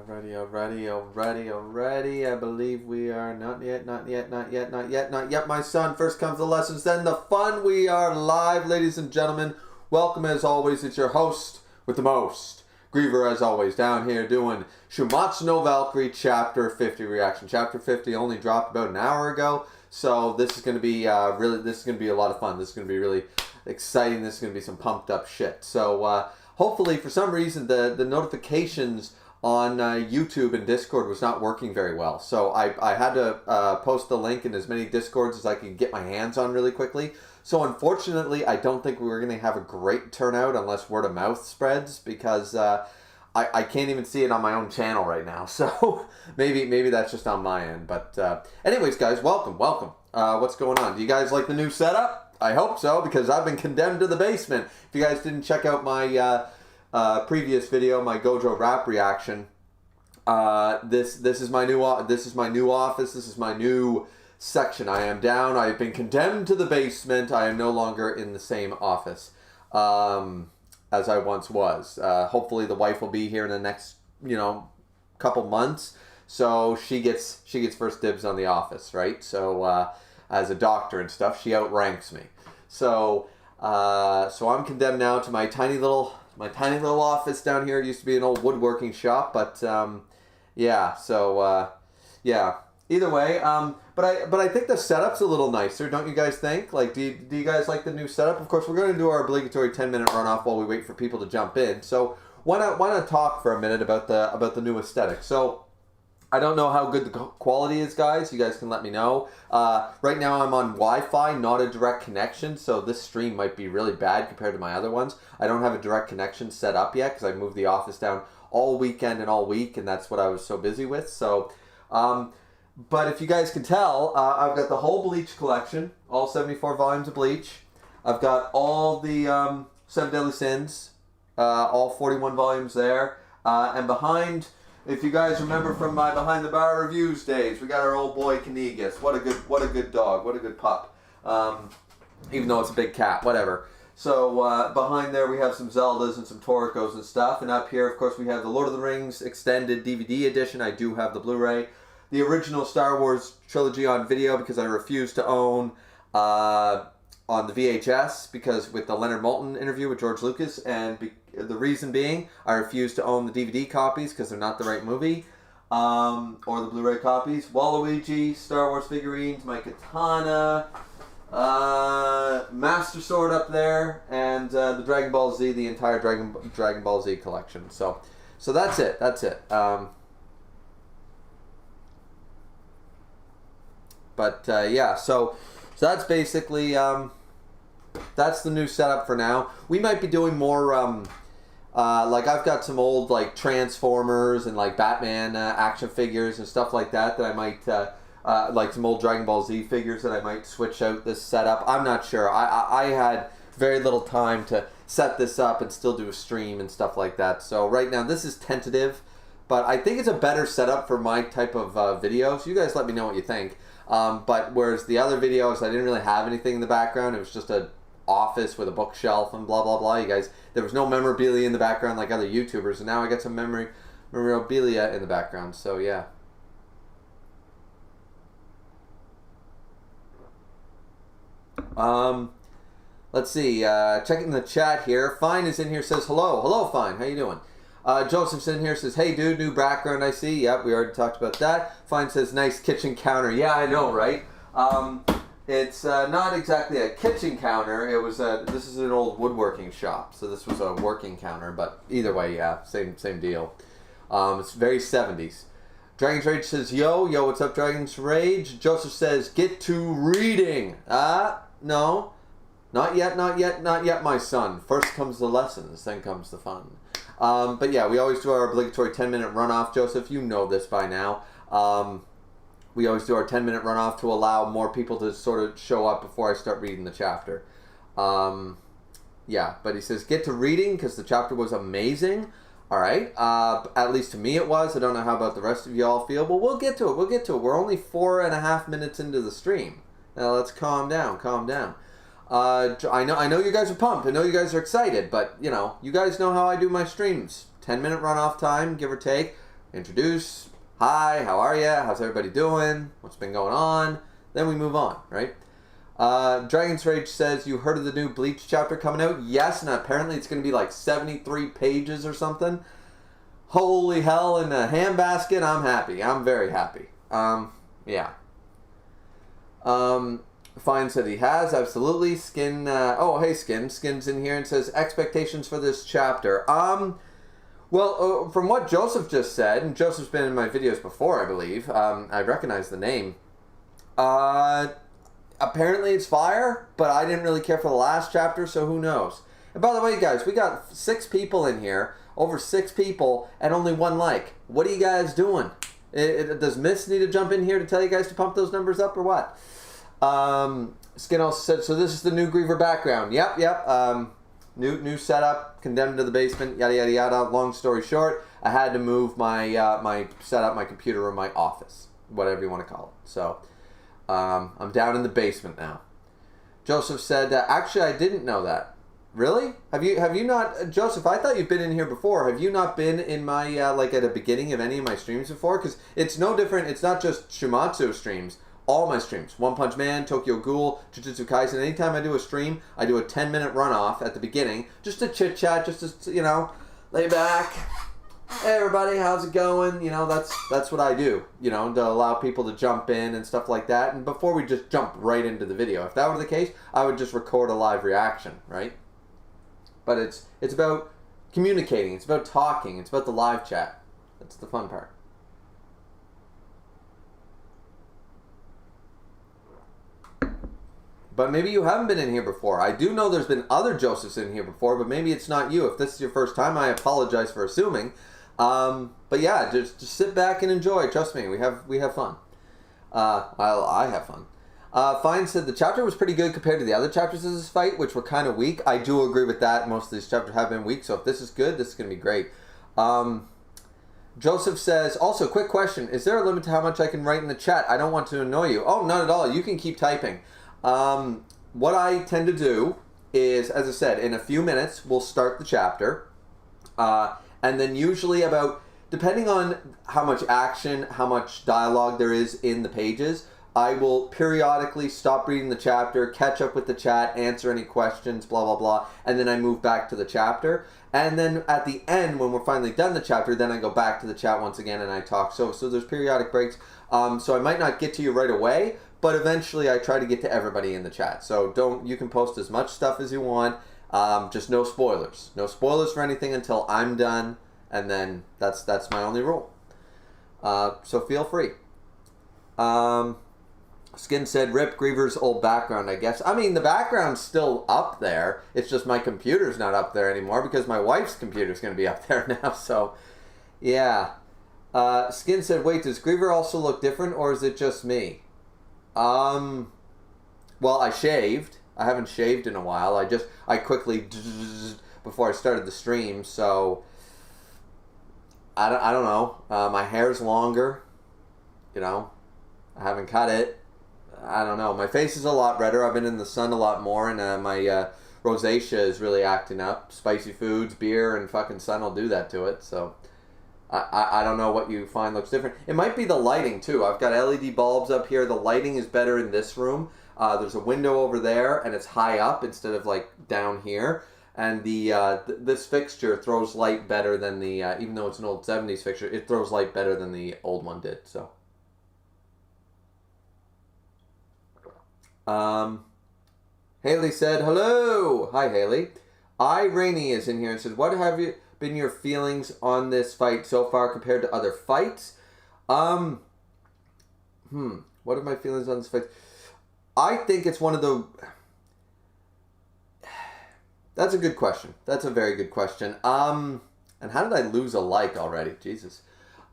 Already. I believe we are not yet. My son, first comes the lessons, then the fun. We are live, ladies and gentlemen. Welcome as always. It's your host with the most, Griever, as always, down here doing Shuumatsu no Valkyrie Chapter 50 reaction. Chapter 50 only dropped about an hour ago, so this is going to be this is going to be a lot of fun. This is going to be really exciting. This is going to be some pumped up shit. So hopefully, for some reason, the notifications on YouTube and Discord was not working very well. So I had to post the link in as many Discords as I could get my hands on really quickly. So unfortunately, I don't think we were going to have a great turnout unless word of mouth spreads, because I can't even see it on my own channel right now. So maybe that's just on my end. But anyways, guys, welcome. What's going on? Do you guys like the new setup? I hope so, because I've been condemned to the basement. If you guys didn't check out my previous video, my Gojo rap reaction, this is my new office. This is my new section. I am down. I have been condemned to the basement. I am no longer in the same office as I once was. Hopefully the wife will be here in the next couple months, so she gets first dibs on the office, right? So as a doctor and stuff, she outranks me. So I'm condemned now to my tiny little office down here. It used to be an old woodworking shop, but yeah. So yeah. Either way, but I think the setup's a little nicer, don't you guys think? Like, do you guys like the new setup? Of course, we're going to do our obligatory 10-minute runoff while we wait for people to jump in. So why not talk for a minute about the new aesthetic? So I don't know how good the quality is, guys. You guys can let me know. Right now I'm on Wi-Fi, not a direct connection, so this stream might be really bad compared to my other ones. I don't have a direct connection set up yet because I moved the office down all weekend and all week, and that's what I was so busy with. So, but if you guys can tell, I've got the whole Bleach collection, all 74 volumes of Bleach. I've got all the 7 Deadly Sins, all 41 volumes there, and behind. If you guys remember from my Behind the Bar Reviews days, we got our old boy Kanigas. What a good dog. What a good pup. Even though it's a big cat, whatever. So behind there we have some Zeldas and some Torikos and stuff. And up here, of course, we have the Lord of the Rings extended DVD edition. I do have the Blu-ray. The original Star Wars trilogy on video, because I refuse to own on the VHS, because with the Leonard Maltin interview with George Lucas, and the reason being, I refuse to own the DVD copies because they're not the right movie, or the Blu-ray copies. Waluigi, Star Wars figurines, my katana, Master Sword up there, and the Dragon Ball Z, the entire Dragon Ball Z collection. So that's it. Yeah, so that's basically that's the new setup for now. We might be doing more like I've got some old like Transformers and like Batman action figures and stuff like that I might like some old Dragon Ball Z figures that I might switch out this setup. I'm not sure. I had very little time to set this up and still do a stream and stuff like that. So right now this is tentative, but I think it's a better setup for my type of videos. You guys let me know what you think. But whereas the other videos, I didn't really have anything in the background. It was just a office with a bookshelf and blah blah blah. You guys, there was no memorabilia in the background like other YouTubers, and now I got some memorabilia in the background. So yeah. Let's see. Checking the chat here. Fine is in here. Says hello, Fine. How you doing? Joseph's in here, says, hey dude, new background I see. Yep, we already talked about that. Fine says, nice kitchen counter. Yeah, I know, right? It's not exactly a kitchen counter. It was this is an old woodworking shop, so this was a working counter. But either way, yeah, same deal. It's very 70s. Dragon's Rage says, yo, what's up, Dragon's Rage? Joseph says, get to reading. No, not yet, my son. First comes the lessons, then comes the fun. But yeah, we always do our obligatory 10-minute runoff, Joseph. You know this by now. We always do our 10-minute runoff to allow more people to sort of show up before I start reading the chapter. Yeah, but he says, get to reading because the chapter was amazing. All right. At least to me it was. I don't know how about the rest of y'all feel, but we'll get to it. We're only 4.5 minutes into the stream. Now let's calm down. I know you guys are pumped. I know you guys are excited, but you guys know how I do my streams. 10-minute runoff time, give or take. introduce. Hi, how are ya? How's everybody doing? What's been going on? Then we move on, right? Dragon's Rage says, you heard of the new Bleach chapter coming out? Yes, and apparently it's going to be like 73 pages or something. Holy hell, in a handbasket, I'm happy. I'm very happy. Yeah. Fine said he has, absolutely. Skin, oh, hey, Skin. Skin's in here and says, expectations for this chapter. Well, from what Joseph just said, and Joseph's been in my videos before, I believe. I recognize the name. Apparently it's fire, but I didn't really care for the last chapter, so who knows. And by the way, guys, we got 6 people in here, over 6 people, and only 1 like. What are you guys doing? Does Miss need to jump in here to tell you guys to pump those numbers up, or what? Skin also said, so this is the new Griever background. Yep. New setup, condemned to the basement, yada, yada, yada. Long story short, I had to move my my setup, my computer, or my office, whatever you want to call it. So, I'm down in the basement now. Joseph said, actually, I didn't know that. Really? Have you not, Joseph, I thought you've been in here before. Have you not been in my, like at the beginning of any of my streams before? Because it's no different. It's not just Shuumatsu streams. All my streams. One Punch Man, Tokyo Ghoul, Jujutsu Kaisen. Anytime I do a stream, I do a 10-minute runoff at the beginning. Just to chit-chat, just to, you know, lay back. Hey everybody, how's it going? You know, that's what I do, you know, to allow people to jump in and stuff like that. And before we just jump right into the video. If that were the case, I would just record a live reaction, right? But it's about communicating, it's about talking, it's about the live chat. That's the fun part. But maybe you haven't been in here before. I do know there's been other Josephs in here before, but maybe it's not you. If this is your first time, I apologize for assuming. But yeah, just sit back and enjoy. Trust me, we have fun. I have fun. Fine said the chapter was pretty good compared to the other chapters of this fight, which were kind of weak. I do agree with that. Most of these chapters have been weak, so if this is good, this is going to be great. Joseph says, also, quick question. Is there a limit to how much I can write in the chat? I don't want to annoy you. Oh, not at all. You can keep typing. What I tend to do is, as I said, in a few minutes, we'll start the chapter. And then usually about, depending on how much action, how much dialogue there is in the pages, I will periodically stop reading the chapter, catch up with the chat, answer any questions, blah, blah, blah, and then I move back to the chapter. And then at the end, when we're finally done the chapter, then I go back to the chat once again and I talk. So there's periodic breaks. So I might not get to you right away, but eventually I try to get to everybody in the chat. So you can post as much stuff as you want, just no spoilers. No spoilers for anything until I'm done, and then that's my only rule. So feel free. Skin said, rip Griever's old background, I guess. I mean, the background's still up there. It's just my computer's not up there anymore because my wife's computer's going to be up there now. So, yeah. Skin said, wait, does Griever also look different, or is it just me? Well, I shaved. I haven't shaved in a while. I quickly before I started the stream, so I don't know. My hair's longer. You know, I haven't cut it. I don't know. My face is a lot redder. I've been in the sun a lot more, and my rosacea is really acting up. Spicy foods, beer, and fucking sun will do that to it. So I don't know what you find looks different. It might be the lighting too. I've got LED bulbs up here. The lighting is better in this room. There's a window over there, and it's high up instead of like down here. And this fixture throws light better than the even though it's an old 70s fixture, it throws light better than the old one did. So. Haley said, hello. Hi, Haley. Rainey is in here and says, what have been your feelings on this fight so far compared to other fights? What are my feelings on this fight? I think it's one of the... That's a good question. That's a very good question. And how did I lose a like already? Jesus.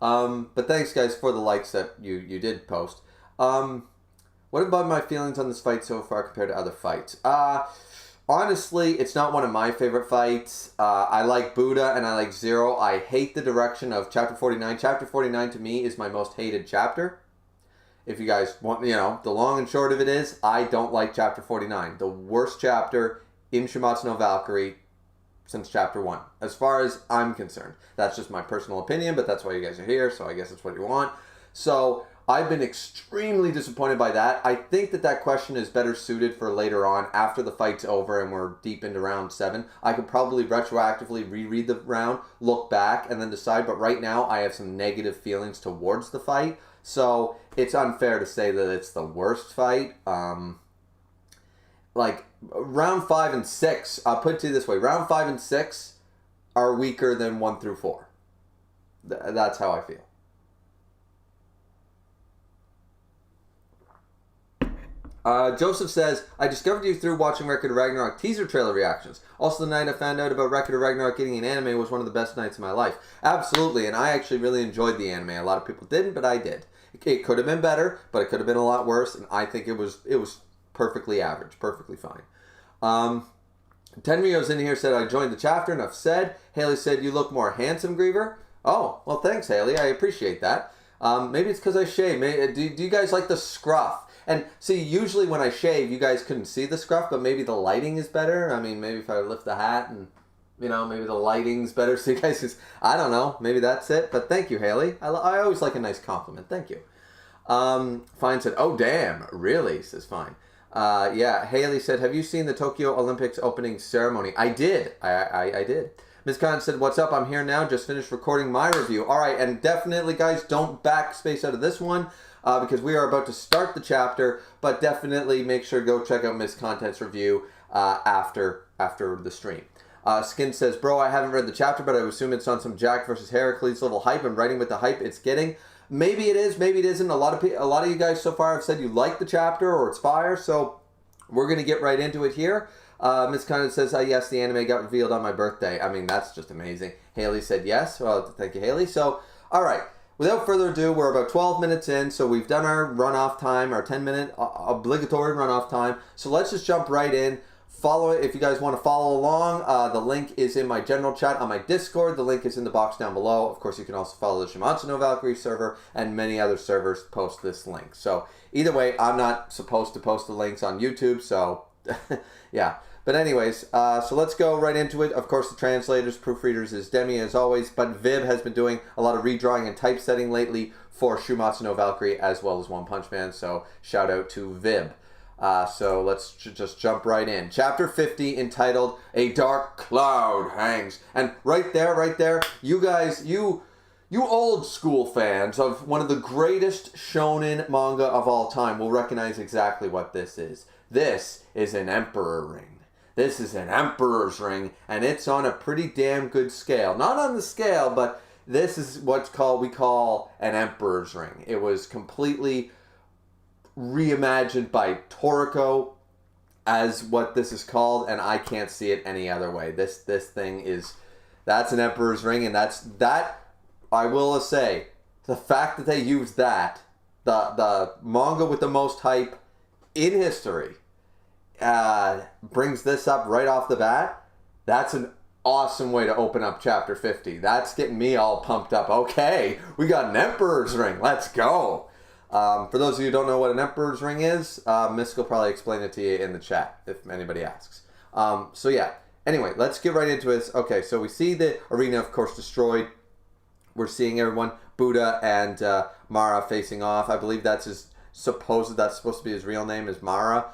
But thanks, guys, for the likes that you did post. What about my feelings on this fight so far compared to other fights? Honestly, it's not one of my favorite fights. I like Buddha and I like Zero. I hate the direction of Chapter 49. Chapter 49 to me is my most hated chapter. If you guys want, you know, the long and short of it is, I don't like Chapter 49. The worst chapter in Shuumatsu no Valkyrie, since chapter 1, as far as I'm concerned. That's just my personal opinion, but that's why you guys are here, so I guess it's what you want. So I've been extremely disappointed by that. I think that question is better suited for later on, after the fight's over and we're deep into round 7. I could probably retroactively reread the round, look back, and then decide, but right now I have some negative feelings towards the fight, so it's unfair to say that it's the worst fight. Like, round 5 and 6, I'll put it to you this way, round 5 and 6 are weaker than 1 through 4. That's how I feel. Joseph says, I discovered you through watching Record of Ragnarok teaser trailer reactions. Also, the night I found out about Record of Ragnarok getting an anime was one of the best nights of my life. Absolutely, and I actually really enjoyed the anime. A lot of people didn't, but I did. It could have been better, but it could have been a lot worse, and I think it was perfectly average, perfectly fine. Tenryo's in here, said, I joined the chapter, enough said. Haley said, you look more handsome, Griever. Oh, well, thanks, Haley. I appreciate that. Maybe it's because I shave. Do you guys like the scruff? And see, usually when I shave, you guys couldn't see the scruff, but maybe the lighting is better. I mean, maybe if I lift the hat and, maybe the lighting's better. So you guys I don't know. Maybe that's it. But thank you, Haley. I always like a nice compliment. Thank you. Fine said, oh, damn. Really? Says Fine. Yeah, Haley said, have you seen the Tokyo Olympics opening ceremony? I did. I did. Ms. Khan said, what's up? I'm here now. Just finished recording my review. All right, and definitely, guys, don't backspace out of this one. Because we are about to start the chapter, but definitely make sure to go check out Miss Content's review after the stream. Skin says, bro, I haven't read the chapter, but I would assume it's on some Jack versus Heracles level hype. I'm writing with the hype it's getting. Maybe it is, maybe it isn't. A lot of you guys so far have said you like the chapter or it's fire, so we're going to get right into it here. Miss Content says, yes, the anime got revealed on my birthday. I mean, that's just amazing. Haley said yes. Well, thank you, Haley. So, all right. Without further ado, we're about 12 minutes in, so we've done our runoff time, our 10-minute obligatory runoff time. So let's just jump right in. Follow it if you guys want to follow along. The link is in my general chat on my Discord. The link is in the box down below. Of course, you can also follow the Shuumatsu no Valkyrie server, and many other servers post this link. So either way, I'm not supposed to post the links on YouTube, so yeah. But anyways, so let's go right into it. Of course, the translators, proofreaders is Demi as always, but Vib has been doing a lot of redrawing and typesetting lately for Shuumatsu no Valkyrie as well as One Punch Man, so shout out to Vib. So let's just jump right in. Chapter 50 entitled, A Dark Cloud Hangs. And right there, you guys, you old school fans of one of the greatest shonen manga of all time will recognize exactly what this is. This is an Emperor Ring. This is an Emperor's Ring, and it's on a pretty damn good scale. Not on the scale, but this is we call an Emperor's Ring. It was completely reimagined by Toriko as what this is called, and I can't see it any other way. This thing that's an Emperor's Ring, and that I will say, the fact that they used that, the manga with the most hype in history, brings this up right off the bat. That's an awesome way to open up chapter 50. That's getting me all pumped up. Okay, we got an Emperor's Ring. Let's go. For those of you who don't know what an Emperor's Ring is, Misk will probably explain it to you in the chat if anybody asks. So yeah, anyway, let's get right into this. Okay, so we see the arena, of course, destroyed. We're seeing everyone, Buddha and Mara facing off. I believe that's supposed to be his real name, is Mara.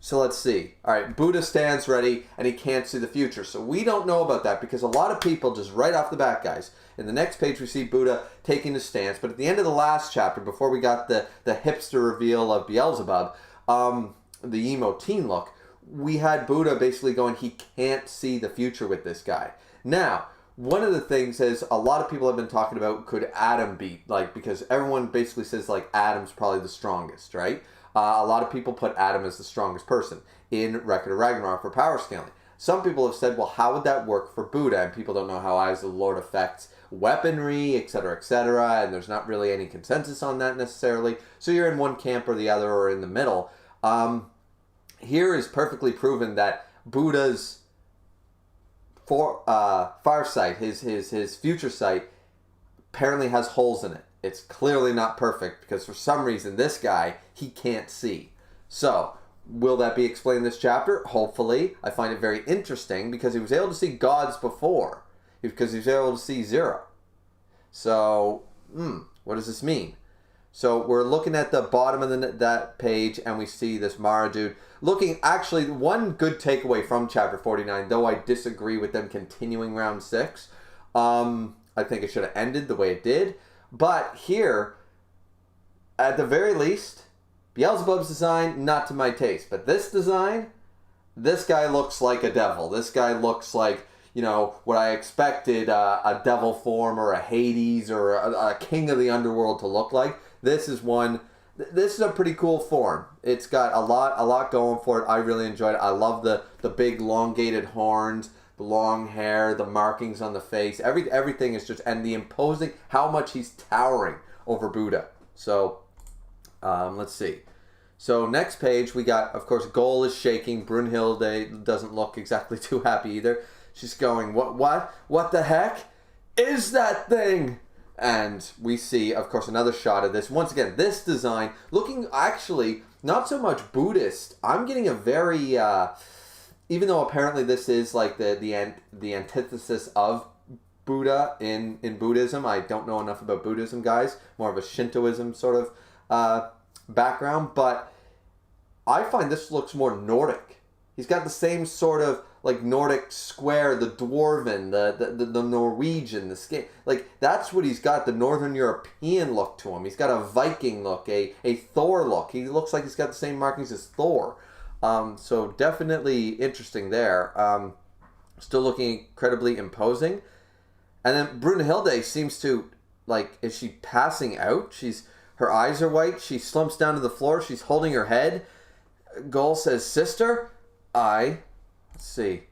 So let's see. All right, Buddha stands ready, and he can't see the future. So we don't know about that because a lot of people, just right off the bat, guys, in the next page we see Buddha taking his stance. But at the end of the last chapter, before we got the hipster reveal of Beelzebub, the emo teen look, we had Buddha basically going, he can't see the future with this guy. Now, one of the things is a lot of people have been talking about, could Adam beat, because everyone basically says Adam's probably the strongest, right? A lot of people put Adam as the strongest person in Record of Ragnarok for power scaling. Some people have said, well, how would that work for Buddha? And people don't know how Eyes of the Lord affects weaponry, etc., and there's not really any consensus on that necessarily. So you're in one camp or the other or in the middle. Here is perfectly proven that Buddha's far sight, his future sight, apparently has holes in it. It's clearly not perfect because for some reason this guy, he can't see. So Will that be explained in this chapter? Hopefully. I find it very interesting because he was able to see gods before. Because he was able to see Zero. So, what does this mean? So we're looking at the bottom of that page and we see this Mara dude looking, actually, one good takeaway from chapter 49, though I disagree with them continuing round 6. I think it should have ended the way it did. But here, at the very least, Beelzebub's design, not to my taste. But this design, this guy looks like a devil. This guy looks like, you know, what I expected a devil form or a Hades or a king of the underworld to look like. This is a pretty cool form. It's got a lot going for it. I really enjoyed it. I love the big elongated horns, the long hair, the markings on the face. Everything is just, and the imposing, how much he's towering over Buddha. So, let's see. So next page, we got, of course, Goal is shaking. Brunhilde doesn't look exactly too happy either. She's going, what the heck is that thing? And we see, of course, another shot of this. Once again, this design looking actually not so much Buddhist. I'm getting a very, even though apparently this is like the antithesis of Buddha in Buddhism. I don't know enough about Buddhism, guys. More of a Shintoism sort of background. But I find this looks more Nordic. He's got the same sort of like Nordic square, the dwarven, the Norwegian, the skin. Like, that's what he's got, the Northern European look to him. He's got a Viking look, a Thor look. He looks like he's got the same markings as Thor. So definitely interesting there. Still looking incredibly imposing. And then Brunhilde seems to, like, is she passing out? Her eyes are white. She slumps down to the floor. She's holding her head. Goal says, "Sister, let's see.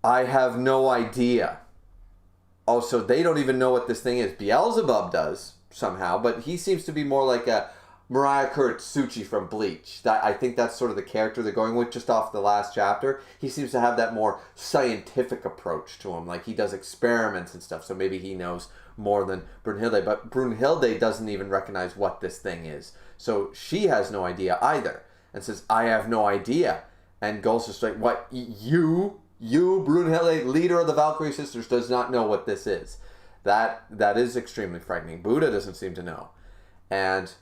I have no idea." Oh, so they don't even know what this thing is. Beelzebub does somehow, but he seems to be more like a Mariah Kuratsuchi from Bleach. I think that's sort of the character they're going with just off the last chapter. He seems to have that more scientific approach to him. Like, he does experiments and stuff, so maybe he knows more than Brunhilde. But Brunhilde doesn't even recognize what this thing is. So she has no idea either and says, "I have no idea." And Goal's just like, "What? You, Brunhilde, leader of the Valkyrie sisters, does not know what this is." That is extremely frightening. Buddha doesn't seem to know. And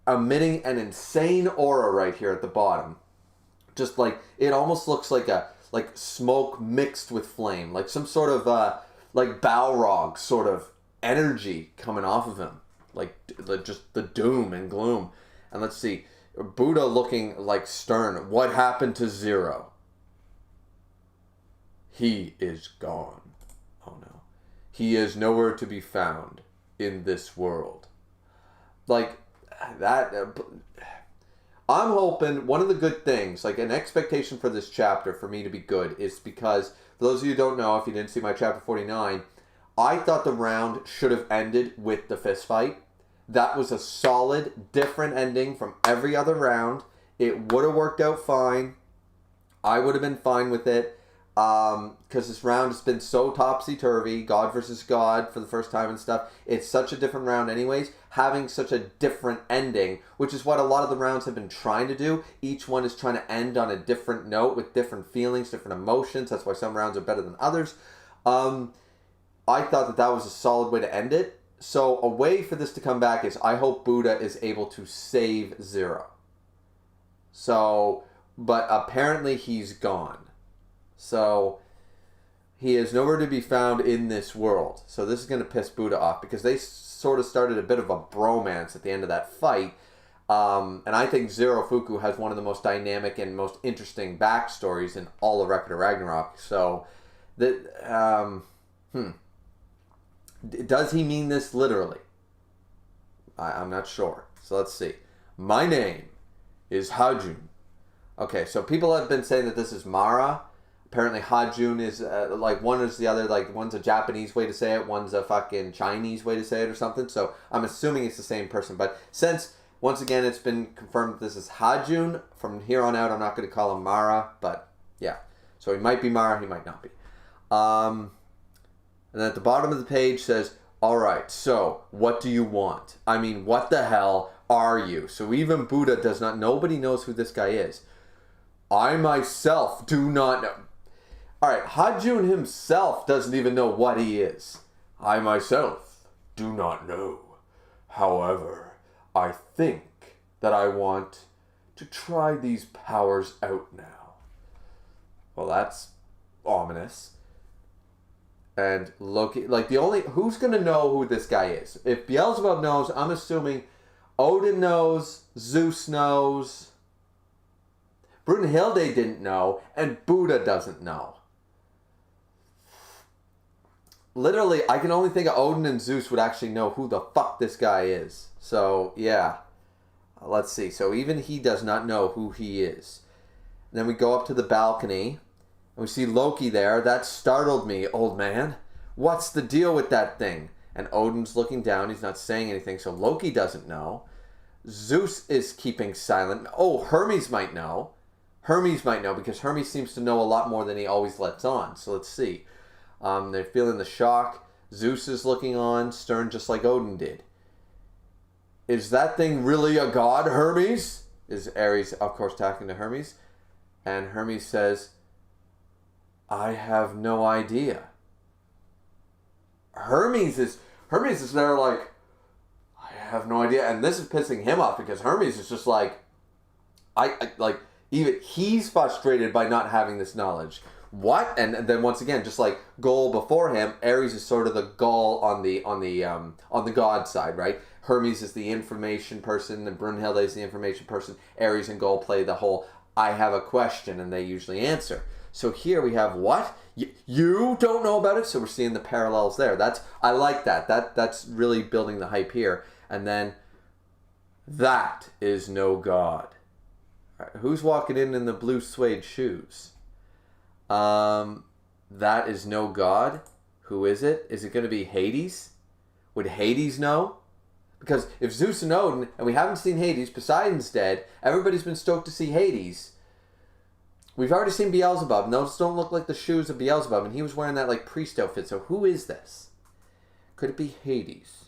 emitting an insane aura right here at the bottom. Just like, it almost looks like smoke mixed with flame. Like some sort of, like Balrog sort of energy coming off of him. Like just the doom and gloom. And let's see. Buddha looking like stern. "What happened to Zero?" "He is gone." Oh no. "He is nowhere to be found in this world." Like that. I'm hoping one of the good things, like an expectation for this chapter for me to be good, is because, for those of you who don't know, if you didn't see my chapter 49, I thought the round should have ended with the fist fight. That was a solid, different ending from every other round. It would have worked out fine. I would have been fine with it. Because this round has been so topsy-turvy, God versus God for the first time and stuff. It's such a different round anyways. Having such a different ending, which is what a lot of the rounds have been trying to do. Each one is trying to end on a different note with different feelings, different emotions. That's why some rounds are better than others. I thought that was a solid way to end it. So a way for this to come back is I hope Buddha is able to save Zero. So, but apparently he's gone. So he is nowhere to be found in this world. So this is going to piss Buddha off because they sort of started a bit of a bromance at the end of that fight. And I think Zero Fuku has one of the most dynamic and most interesting backstories in all of Record of Ragnarok. So, does he mean this literally? I'm not sure. So let's see. "My name is Hajun." Okay, so people have been saying that this is Mara. Apparently Hajun is like one is the other, like one's a Japanese way to say it, one's a fucking Chinese way to say it or something. So I'm assuming it's the same person. But since, once again, it's been confirmed that this is Hajun, from here on out I'm not going to call him Mara. But yeah, so he might be Mara, he might not be. And then at the bottom of the page says, "All right, so what do you want? I mean, what the hell? are you? So even Buddha does not, nobody knows who this guy is. I myself do not know. All right, Hajun himself doesn't even know what he is. I myself do not know. However, I think that I want to try these powers out now. Well, that's ominous. And Loki, like who's going to know who this guy is? If Beelzebub knows, I'm assuming Odin knows, Zeus knows, Brunhilde didn't know, and Buddha doesn't know. Literally, I can only think of Odin and Zeus would actually know who the fuck this guy is. So, yeah. Let's see. So, even he does not know who he is. And then we go up to the balcony, and we see Loki there. That startled me, old man. What's the deal with that thing? And Odin's looking down. He's not saying anything, so Loki doesn't know. Zeus is keeping silent. Oh, Hermes might know. Hermes might know, because Hermes seems to know a lot more than he always lets on. So, let's see. They're feeling the shock. Zeus is looking on, stern just like Odin did. Is that thing really a god, Hermes? Is Ares, of course, talking to Hermes. And Hermes says, I have no idea. Hermes is there like, I have no idea. And this is pissing him off because Hermes is just like, even he's frustrated by not having this knowledge. What? And then once again, just like Gaul before him, Ares is sort of the Gaul on the god side, right? Hermes is the information person, and Brunhilde is the information person. Ares and Gaul play the whole I have a question, and they usually answer. So here we have what? You don't know about it? So we're seeing the parallels there. I like that. That's really building the hype here. And then that is no god. All right, who's walking in the blue suede shoes? That is no god. Who is it? Is it going to be Hades? Would Hades know? Because if Zeus and Odin, and we haven't seen Hades, Poseidon's dead, everybody's been stoked to see Hades. We've already seen Beelzebub, and those don't look like the shoes of Beelzebub, and he was wearing that like priest outfit, so who is this? Could it be Hades?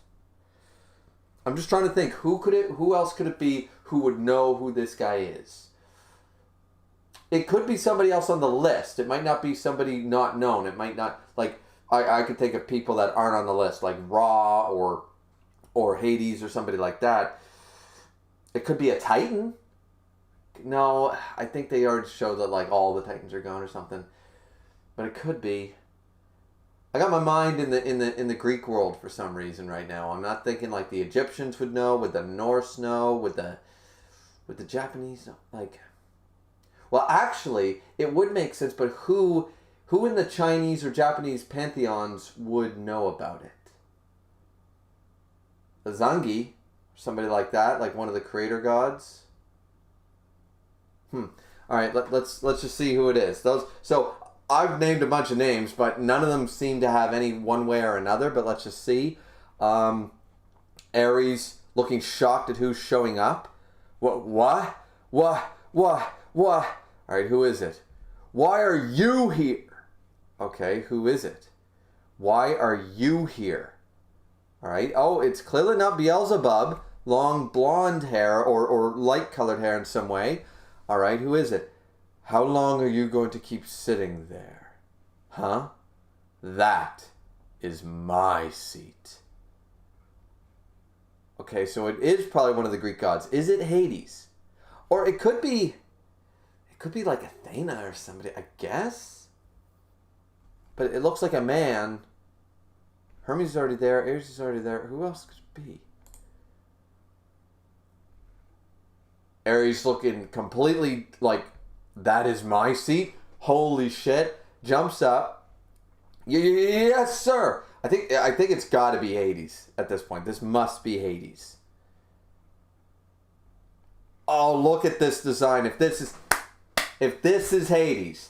I'm just trying to think, who else could it be who would know who this guy is? It could be somebody else on the list. It might not be somebody not known. It might not, like, I could think of people that aren't on the list, like Ra or Hades or somebody like that. It could be a Titan. No, I think they already showed that, like, all the Titans are gone or something. But it could be. I got my mind in the Greek world for some reason right now. I'm not thinking like the Egyptians would know, would the Norse know, would the Japanese know? Like, well, actually, it would make sense, but who in the Chinese or Japanese pantheons would know about it? A Zangi, somebody like that, like one of the creator gods. All right, let's just see who it is. So I've named a bunch of names, but none of them seem to have any one way or another. But let's just see. Ares looking shocked at who's showing up. What? All right, who is it? Why are you here? Okay, who is it? Why are you here? All right. Oh, it's clearly not Beelzebub. Long blonde hair or light-colored hair in some way. All right, who is it? How long are you going to keep sitting there? Huh? That is my seat. Okay, so it is probably one of the Greek gods. Is it Hades? Or it could be like Athena or somebody, I guess. But it looks like a man. Hermes is already there. Ares is already there. Who else could it be? Ares looking completely like, that is my seat. Holy shit. Jumps up. Yes, sir. I think it's got to be Hades at this point. This must be Hades. Oh, look at this design. If this is Hades,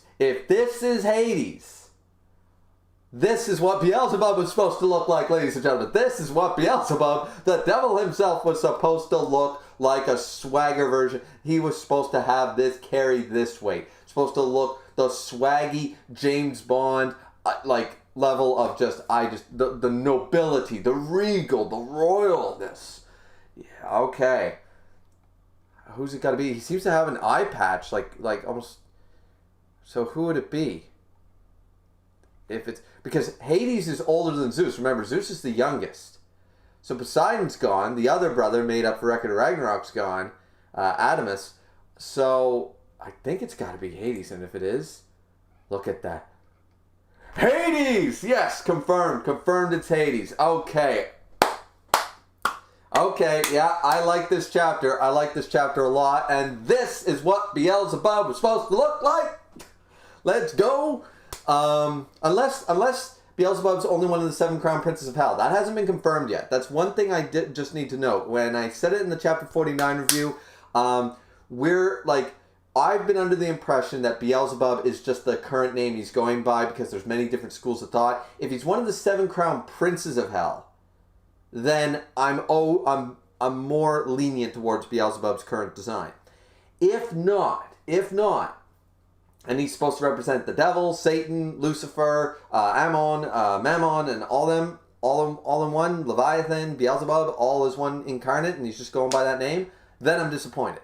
this is what Beelzebub was supposed to look like, ladies and gentlemen. This is what Beelzebub, the devil himself, was supposed to look like, a swagger version. He was supposed to have this carry this weight. Supposed to look the swaggy James Bond, like, level of the nobility, the regal, the royalness. Yeah, okay. Who's it got to be? He seems to have an eye patch, like almost. So who would it be? If it's because Hades is older than Zeus. Remember, Zeus is the youngest. So Poseidon's gone. The other brother made up for Record of Ragnarok's gone, Adamus. So I think it's got to be Hades, and if it is, look at that. Hades! Yes, confirmed. Confirmed it's Hades. Okay. Okay, yeah, I like this chapter. I like this chapter a lot. And this is what Beelzebub was supposed to look like. Let's go. Unless Beelzebub's only one of the 7 crown princes of hell. That hasn't been confirmed yet. That's one thing I did just need to note. When I said it in the chapter 49 review, we're like, I've been under the impression that Beelzebub is just the current name he's going by because there's many different schools of thought. If he's one of the 7 crown princes of hell, then I'm more lenient towards Beelzebub's current design. If not, and he's supposed to represent the devil, Satan, Lucifer, Ammon, Mammon, and all in one, Leviathan, Beelzebub, all as one incarnate, and he's just going by that name, then I'm disappointed.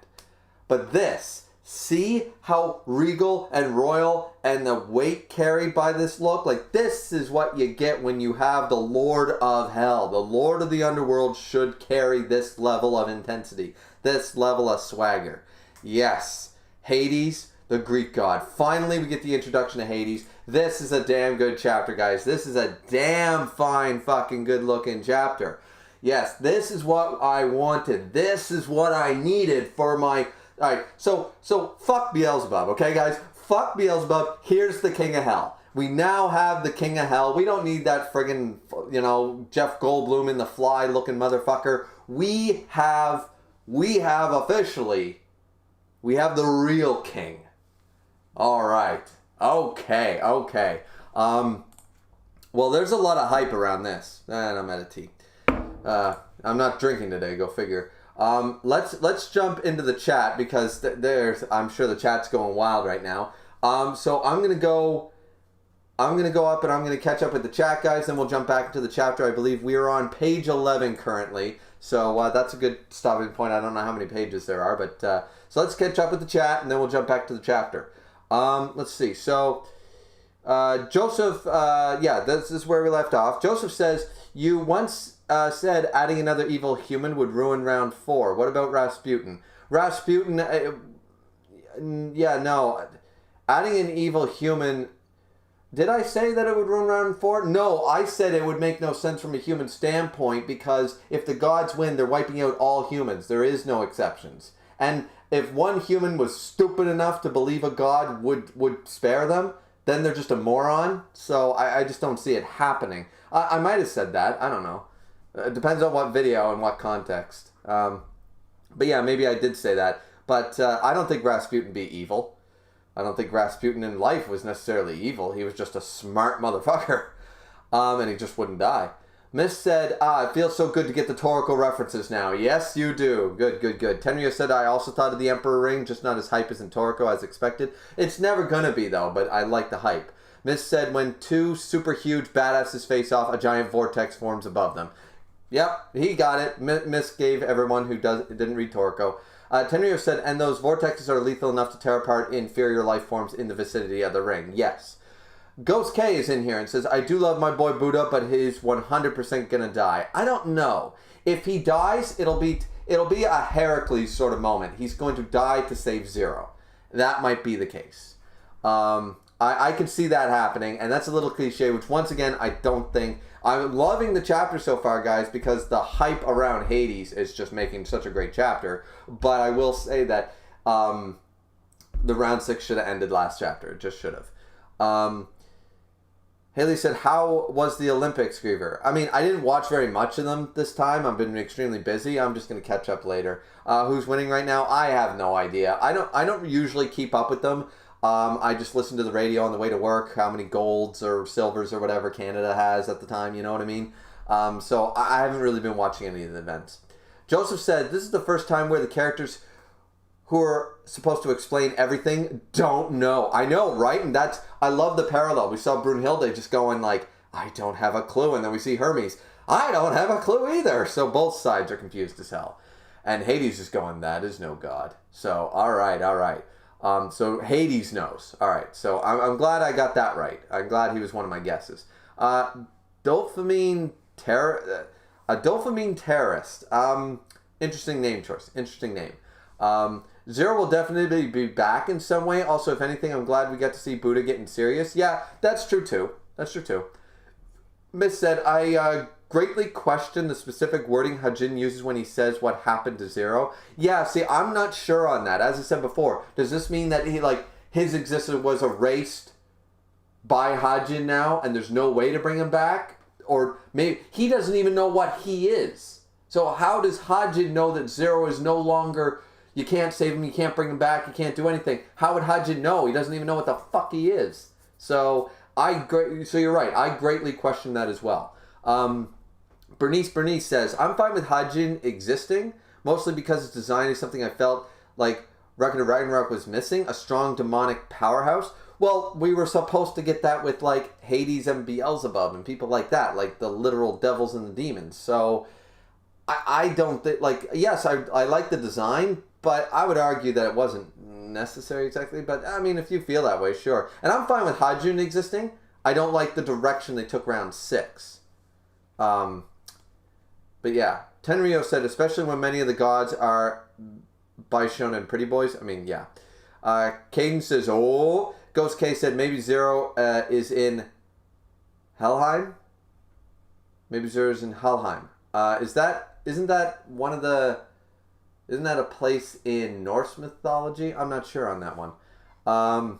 But this, see how regal and royal and the weight carried by this look? Like, this is what you get when you have the Lord of Hell. The Lord of the Underworld should carry this level of intensity, this level of swagger. Yes, Hades, the Greek god. Finally, we get the introduction to Hades. This is a damn good chapter, guys. This is a damn fine fucking good looking chapter. Yes, this is what I wanted. This is what I needed for my... Alright, so fuck Beelzebub, okay guys? Fuck Beelzebub. Here's the King of Hell. We now have the King of Hell. We don't need that friggin', Jeff Goldblum in the fly looking motherfucker. We have officially, we have the real king. Alright. Okay. Well, there's a lot of hype around this. And I'm out of tea. I'm not drinking today, go figure. Let's jump into the chat because I'm sure the chat's going wild right now. So I'm gonna go up and I'm gonna catch up with the chat, guys. Then we'll jump back into the chapter. I believe we are on page 11 currently, so that's a good stopping point. I don't know how many pages there are, but so let's catch up with the chat and then we'll jump back to the chapter. Let's see. So Joseph, this is where we left off. Joseph says, you once said adding another evil human would ruin round 4. What about Rasputin? Rasputin, no. Adding an evil human... Did I say that it would ruin round 4? No, I said it would make no sense from a human standpoint because if the gods win, they're wiping out all humans. There is no exceptions. And if one human was stupid enough to believe a god would spare them, then they're just a moron. So I just don't see it happening. I might have said that. I don't know. It depends on what video and what context. But yeah, maybe I did say that. But I don't think Rasputin be evil. I don't think Rasputin in life was necessarily evil. He was just a smart motherfucker. And he just wouldn't die. Miss said, it feels so good to get the Toriko references now. Yes, you do. Good. Tenryu said, I also thought of the Emperor Ring, just not as hype as in Toriko as expected. It's never gonna be, though, but I like the hype. Miss said, when 2 super huge badasses face off, a giant vortex forms above them. Yep, he got it. Miss gave everyone who didn't read Toriko. Tenryu said, and those vortexes are lethal enough to tear apart inferior life forms in the vicinity of the ring. Yes. Ghost K is in here and says, I do love my boy Buddha, but he's 100% gonna die. I don't know. If he dies, it'll be a Heracles sort of moment. He's going to die to save Zero. That might be the case. I could see that happening, and that's a little cliche, which once again, I don't think... I'm loving the chapter so far, guys, because the hype around Hades is just making such a great chapter. But I will say that the round 6 should have ended last chapter. It just should have. Haley said, how was the Olympics, Griever? I mean, I didn't watch very much of them this time. I've been extremely busy. I'm just going to catch up later. Who's winning right now? I have no idea. I don't usually keep up with them. I just listen to the radio on the way to work, how many golds or silvers or whatever Canada has at the time, you know what I mean? So I haven't really been watching any of the events. Joseph said, this is the first time where the characters who are supposed to explain everything don't know. I know, right? And I love the parallel. We saw Brunhilde just going like, I don't have a clue. And then we see Hermes, I don't have a clue either. So both sides are confused as hell. And Hades is going, that is no god. So, all right. So Hades knows. All right. So I'm glad I got that right. I'm glad he was one of my guesses. Dopamine a dopamine terrorist. Interesting name choice. Interesting name. Zero will definitely be back in some way. Also, if anything, I'm glad we got to see Buddha getting serious. Yeah, that's true too. Miss said, I greatly question the specific wording Hajin uses when he says what happened to Zero. Yeah, see, I'm not sure on that. As I said before, does this mean that his existence was erased by Hajin now and there's no way to bring him back? Or maybe he doesn't even know what he is. So how does Hajin know that Zero is no longer... You can't save him, you can't bring him back, you can't do anything. How would Hajin know? He doesn't even know what the fuck he is. So you're right. I greatly question that as well. Bernice says, I'm fine with Hajin existing, mostly because his design is something I felt like Record of Ragnarok was missing, a strong demonic powerhouse. Well, we were supposed to get that with like Hades and Beelzebub and people like that, like the literal devils and the demons. So I don't think, yes, I like the design, but I would argue that it wasn't necessary exactly. But I mean, if you feel that way, sure. And I'm fine with Hajin existing. I don't like the direction they took round 6. But yeah, Tenryo said, especially when many of the gods are Baishon and Pretty Boys. I mean, yeah. Caden says, oh. Ghost K said, maybe Zero is in Helheim? Maybe Zero is in Helheim. Isn't that a place in Norse mythology? I'm not sure on that one.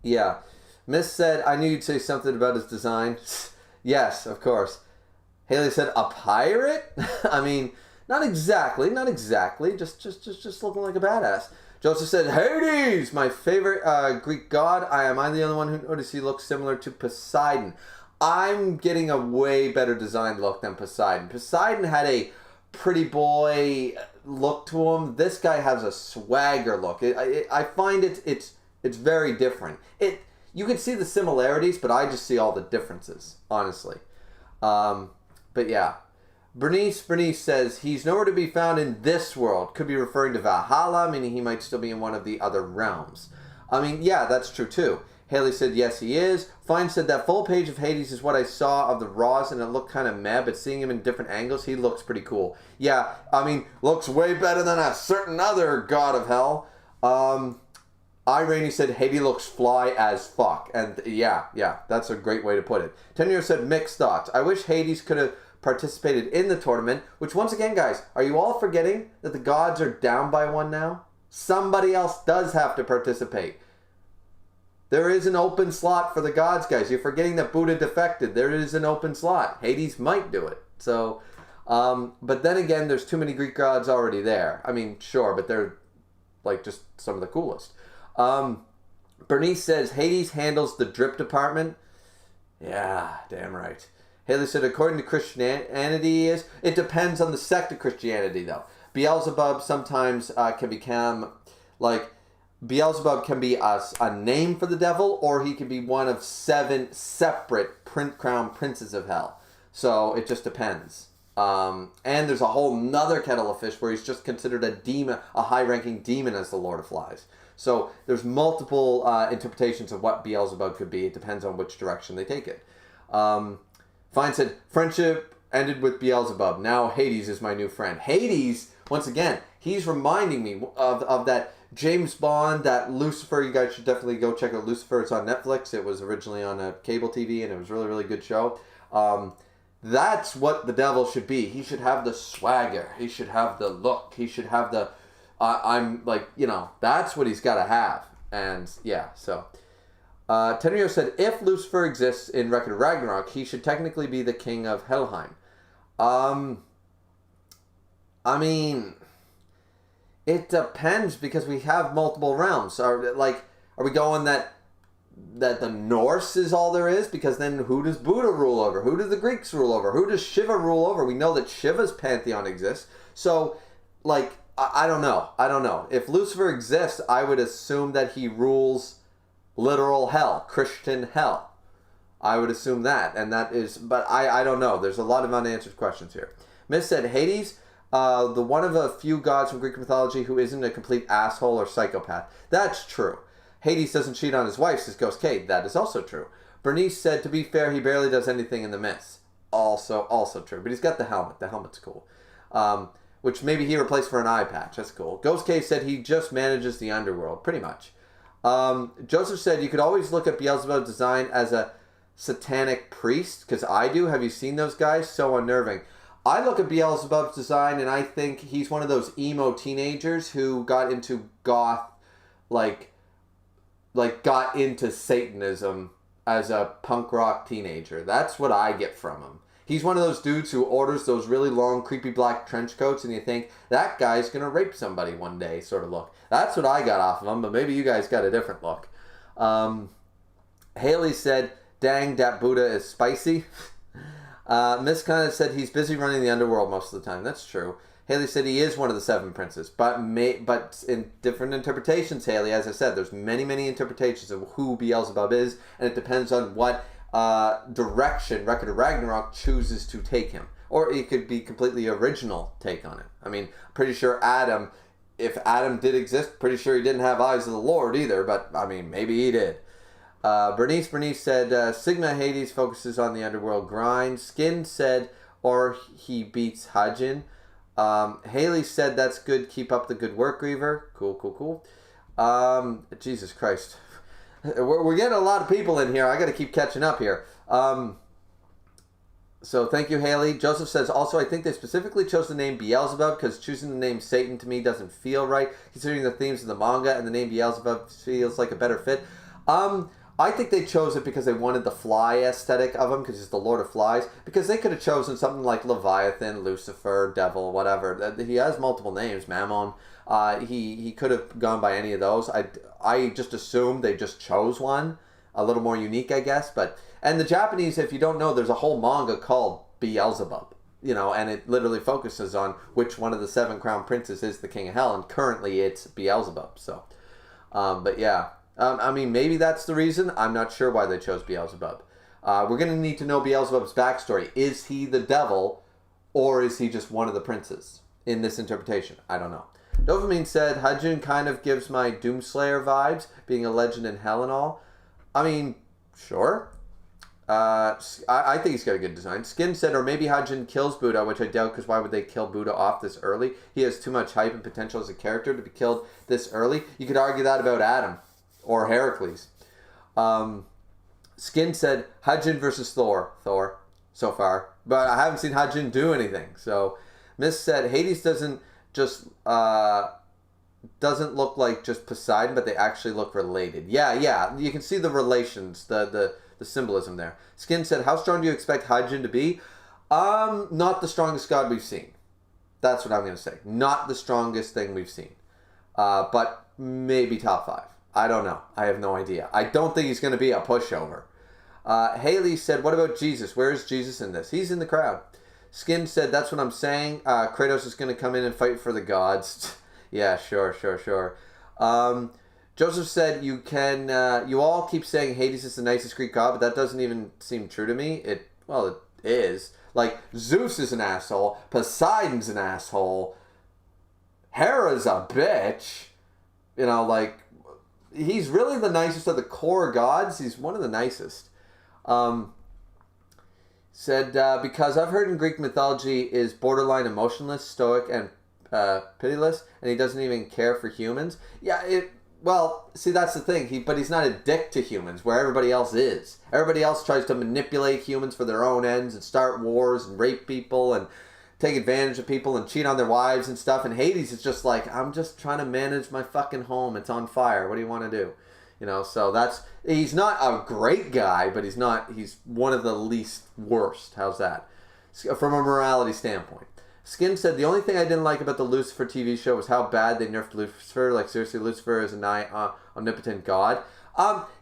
Yeah. Miss said, I knew you'd say something about his design. Yes, of course. Haley said, a pirate? I mean, not exactly. Just looking like a badass. Joseph said, Hades, my favorite Greek god. Am I the only one who noticed he looks similar to Poseidon? I'm getting a way better designed look than Poseidon. Poseidon had a pretty boy look to him. This guy has a swagger look. I find it's very different. You can see the similarities, but I just see all the differences, honestly. But yeah. Bernice says, he's nowhere to be found in this world. Could be referring to Valhalla, meaning he might still be in one of the other realms. I mean, yeah, that's true too. Haley said, yes, he is. Fine said, that full page of Hades is what I saw of the Raws, and it looked kind of meh, but seeing him in different angles, he looks pretty cool. Yeah, I mean, looks way better than a certain other god of hell. Irene said, Hades looks fly as fuck. And yeah, that's a great way to put it. Tenio said, mixed thoughts. I wish Hades could have participated in the tournament, which once again, guys, are you all forgetting that the gods are down by 1 now? Somebody else does have to participate. There is an open slot for the gods, guys. You're forgetting that Buddha defected. There is an open slot. Hades might do it. So, but then again, there's too many Greek gods already there. I mean, sure, but they're like just some of the coolest. Bernice says, Hades handles the drip department. Yeah, damn right. Haley said, according to Christianity, it depends on the sect of Christianity, though. Beelzebub sometimes can become, Beelzebub can be a name for the devil, or he can be one of 7 separate crown princes of hell. So it just depends. And there's a whole nother kettle of fish where he's just considered a demon, a high-ranking demon as the Lord of Flies. So there's multiple interpretations of what Beelzebub could be. It depends on which direction they take it. Fine said, friendship ended with Beelzebub. Now Hades is my new friend. Hades, once again, he's reminding me of that James Bond, that Lucifer. You guys should definitely go check out Lucifer. It's on Netflix. It was originally on a cable TV, and it was a really, really good show. That's what the devil should be. He should have the swagger. He should have the look. He should have the... that's what he's got to have. And, yeah, so... Tenrio said, if Lucifer exists in Record of Ragnarok, he should technically be the king of Helheim. I mean, it depends, because we have multiple realms. Are we going that the Norse is all there is? Because then who does Buddha rule over? Who do the Greeks rule over? Who does Shiva rule over? We know that Shiva's pantheon exists. So, I don't know. If Lucifer exists, I would assume that he rules literal hell, Christian hell. I would assume that, and that is, but I don't know. There's a lot of unanswered questions here. Miss said, Hades, the one of a few gods from Greek mythology who isn't a complete asshole or psychopath. That's true. Hades doesn't cheat on his wife, says Ghost K. That is also true. Bernice said, to be fair, he barely does anything in the myths. Also true. But he's got the helmet. The helmet's cool. Which maybe he replaced for an eye patch. That's cool. Ghost K said he just manages the underworld, pretty much. Joseph said, you could always look at Beelzebub's design as a satanic priest, because I do. Have you seen those guys? So unnerving. I look at Beelzebub's design and I think he's one of those emo teenagers who got into goth, like got into Satanism as a punk rock teenager. That's what I get from him. He's one of those dudes who orders those really long, creepy black trench coats and you think, that guy's going to rape somebody one day sort of look. That's what I got off of him, but maybe you guys got a different look. Haley said, dang, that Buddha is spicy. Miss kind of said he's busy running the underworld most of the time. That's true. Haley said he is one of the 7 princes, but in different interpretations, Haley, as I said, there's many, many interpretations of who Beelzebub is, and it depends on what direction Record of Ragnarok chooses to take him. Or it could be completely original take on it. I mean, pretty sure Adam, if Adam did exist, pretty sure he didn't have eyes of the Lord either, but I mean, maybe he did. Bernice said, Sigma Hades focuses on the underworld grind. Skin said, or he beats Hajin. Haley said, that's good. Keep up the good work, Griever. Cool. Jesus Christ. We're getting a lot of people in here. I got to keep catching up here. So thank you, Haley. Joseph says, also, I think they specifically chose the name Beelzebub because choosing the name Satan to me doesn't feel right, considering the themes of the manga, and the name Beelzebub feels like a better fit. I think they chose it because they wanted the fly aesthetic of him, because he's the Lord of Flies. Because they could have chosen something like Leviathan, Lucifer, Devil, whatever. He has multiple names, Mammon. He could have gone by any of those. I just assumed they just chose one, a little more unique, I guess. And the Japanese, if you don't know, there's a whole manga called Beelzebub, and it literally focuses on which one of the 7 crown princes is the king of hell, and currently it's Beelzebub. So, but yeah. I mean, maybe that's the reason. I'm not sure why they chose Beelzebub. We're going to need to know Beelzebub's backstory. Is he the devil, or is he just one of the princes in this interpretation? I don't know. Dopamine said, Hajin kind of gives my Doomslayer vibes, being a legend in hell and all. I mean, sure. I think he's got a good design. Skin said, or maybe Hajin kills Buddha, which I doubt, because why would they kill Buddha off this early? He has too much hype and potential as a character to be killed this early. You could argue that about Adam. Or Heracles. Skin said, Hajin versus Thor, so far. But I haven't seen Hajin do anything. So, Miss said, Hades doesn't look like just Poseidon, but they actually look related. Yeah, you can see the relations, the symbolism there. Skin said, how strong do you expect Hajin to be? Not the strongest god we've seen. That's what I'm going to say. Not the strongest thing we've seen. But maybe top 5. I don't know. I have no idea. I don't think he's going to be a pushover. Haley said, what about Jesus? Where is Jesus in this? He's in the crowd. Skin said, that's what I'm saying. Kratos is going to come in and fight for the gods. Yeah, sure. Joseph said, you all keep saying Hades is the nicest Greek god, but that doesn't even seem true to me. It is. Like, Zeus is an asshole. Poseidon's an asshole. Hera's a bitch. He's really the nicest of the core gods. He's one of the nicest. Said, because I've heard in Greek mythology is borderline emotionless, stoic, and pitiless, and he doesn't even care for humans. Yeah, see, that's the thing. But he's not a dick to humans, where everybody else is. Everybody else tries to manipulate humans for their own ends and start wars and rape people and take advantage of people and cheat on their wives and stuff. And Hades is just like, I'm just trying to manage my fucking home. It's on fire. What do you want to do? So he's not a great guy, but he's one of the least worst. How's that? From a morality standpoint. Skin said, the only thing I didn't like about the Lucifer TV show was how bad they nerfed Lucifer. Like, seriously, Lucifer is a nigh omnipotent god.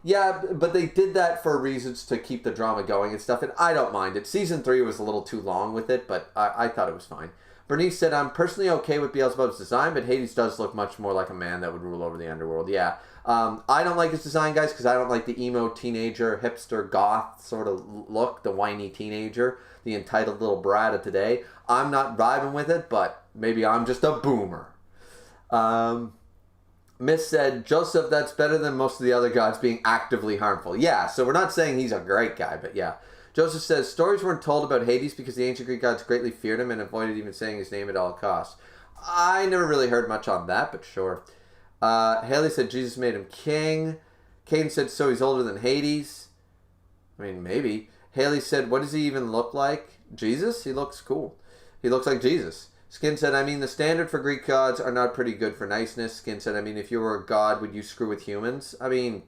Yeah, but they did that for reasons to keep the drama going and stuff, and I don't mind it. Season 3 was a little too long with it, but I thought it was fine. Bernice said, I'm personally okay with Beelzebub's design, but Hades does look much more like a man that would rule over the underworld. Yeah, I don't like his design, guys, because I don't like the emo teenager, hipster, goth sort of look, the whiny teenager, the entitled little brat of today. I'm not vibing with it, but maybe I'm just a boomer. Miss said, Joseph, that's better than most of the other gods being actively harmful. Yeah, so we're not saying he's a great guy, but yeah. Joseph says, stories weren't told about Hades because the ancient Greek gods greatly feared him and avoided even saying his name at all costs. I never really heard much on that, but sure. Haley said Jesus made him king. Caden said, so he's older than Hades. I mean, maybe. Haley said, what does he even look like? Jesus? He looks cool. He looks like Jesus. Skin said, I mean, the standard for Greek gods are not pretty good for niceness. Skin said, I mean, if you were a god, would you screw with humans? I mean,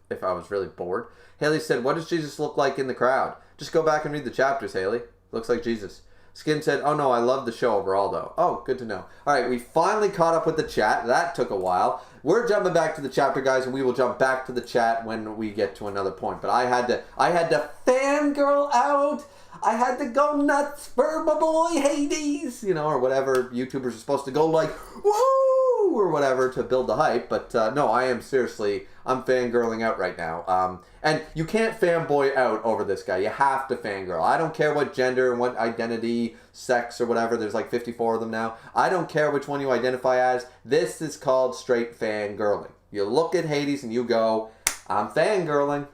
if I was really bored. Haley said, what does Jesus look like in the crowd? Just go back and read the chapters, Haley. Looks like Jesus. Skin said, oh no, I love the show overall though. Oh, good to know. Alright, we finally caught up with the chat. That took a while. We're jumping back to the chapter, guys, and we will jump back to the chat when we get to another point. But I had to fangirl out. I had to go nuts for my boy Hades, or whatever YouTubers are supposed to go like, woo, or whatever to build the hype. But no, I'm fangirling out right now. And you can't fanboy out over this guy. You have to fangirl. I don't care what gender and what identity, sex or whatever. There's like 54 of them now. I don't care which one you identify as. This is called straight fangirling. You look at Hades and you go, I'm fangirling.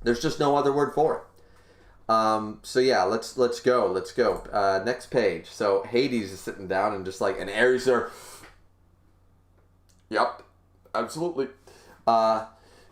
There's just no other word for it. So yeah, let's go. Next page. So Hades is sitting down and just like, and Ares are, yep, absolutely.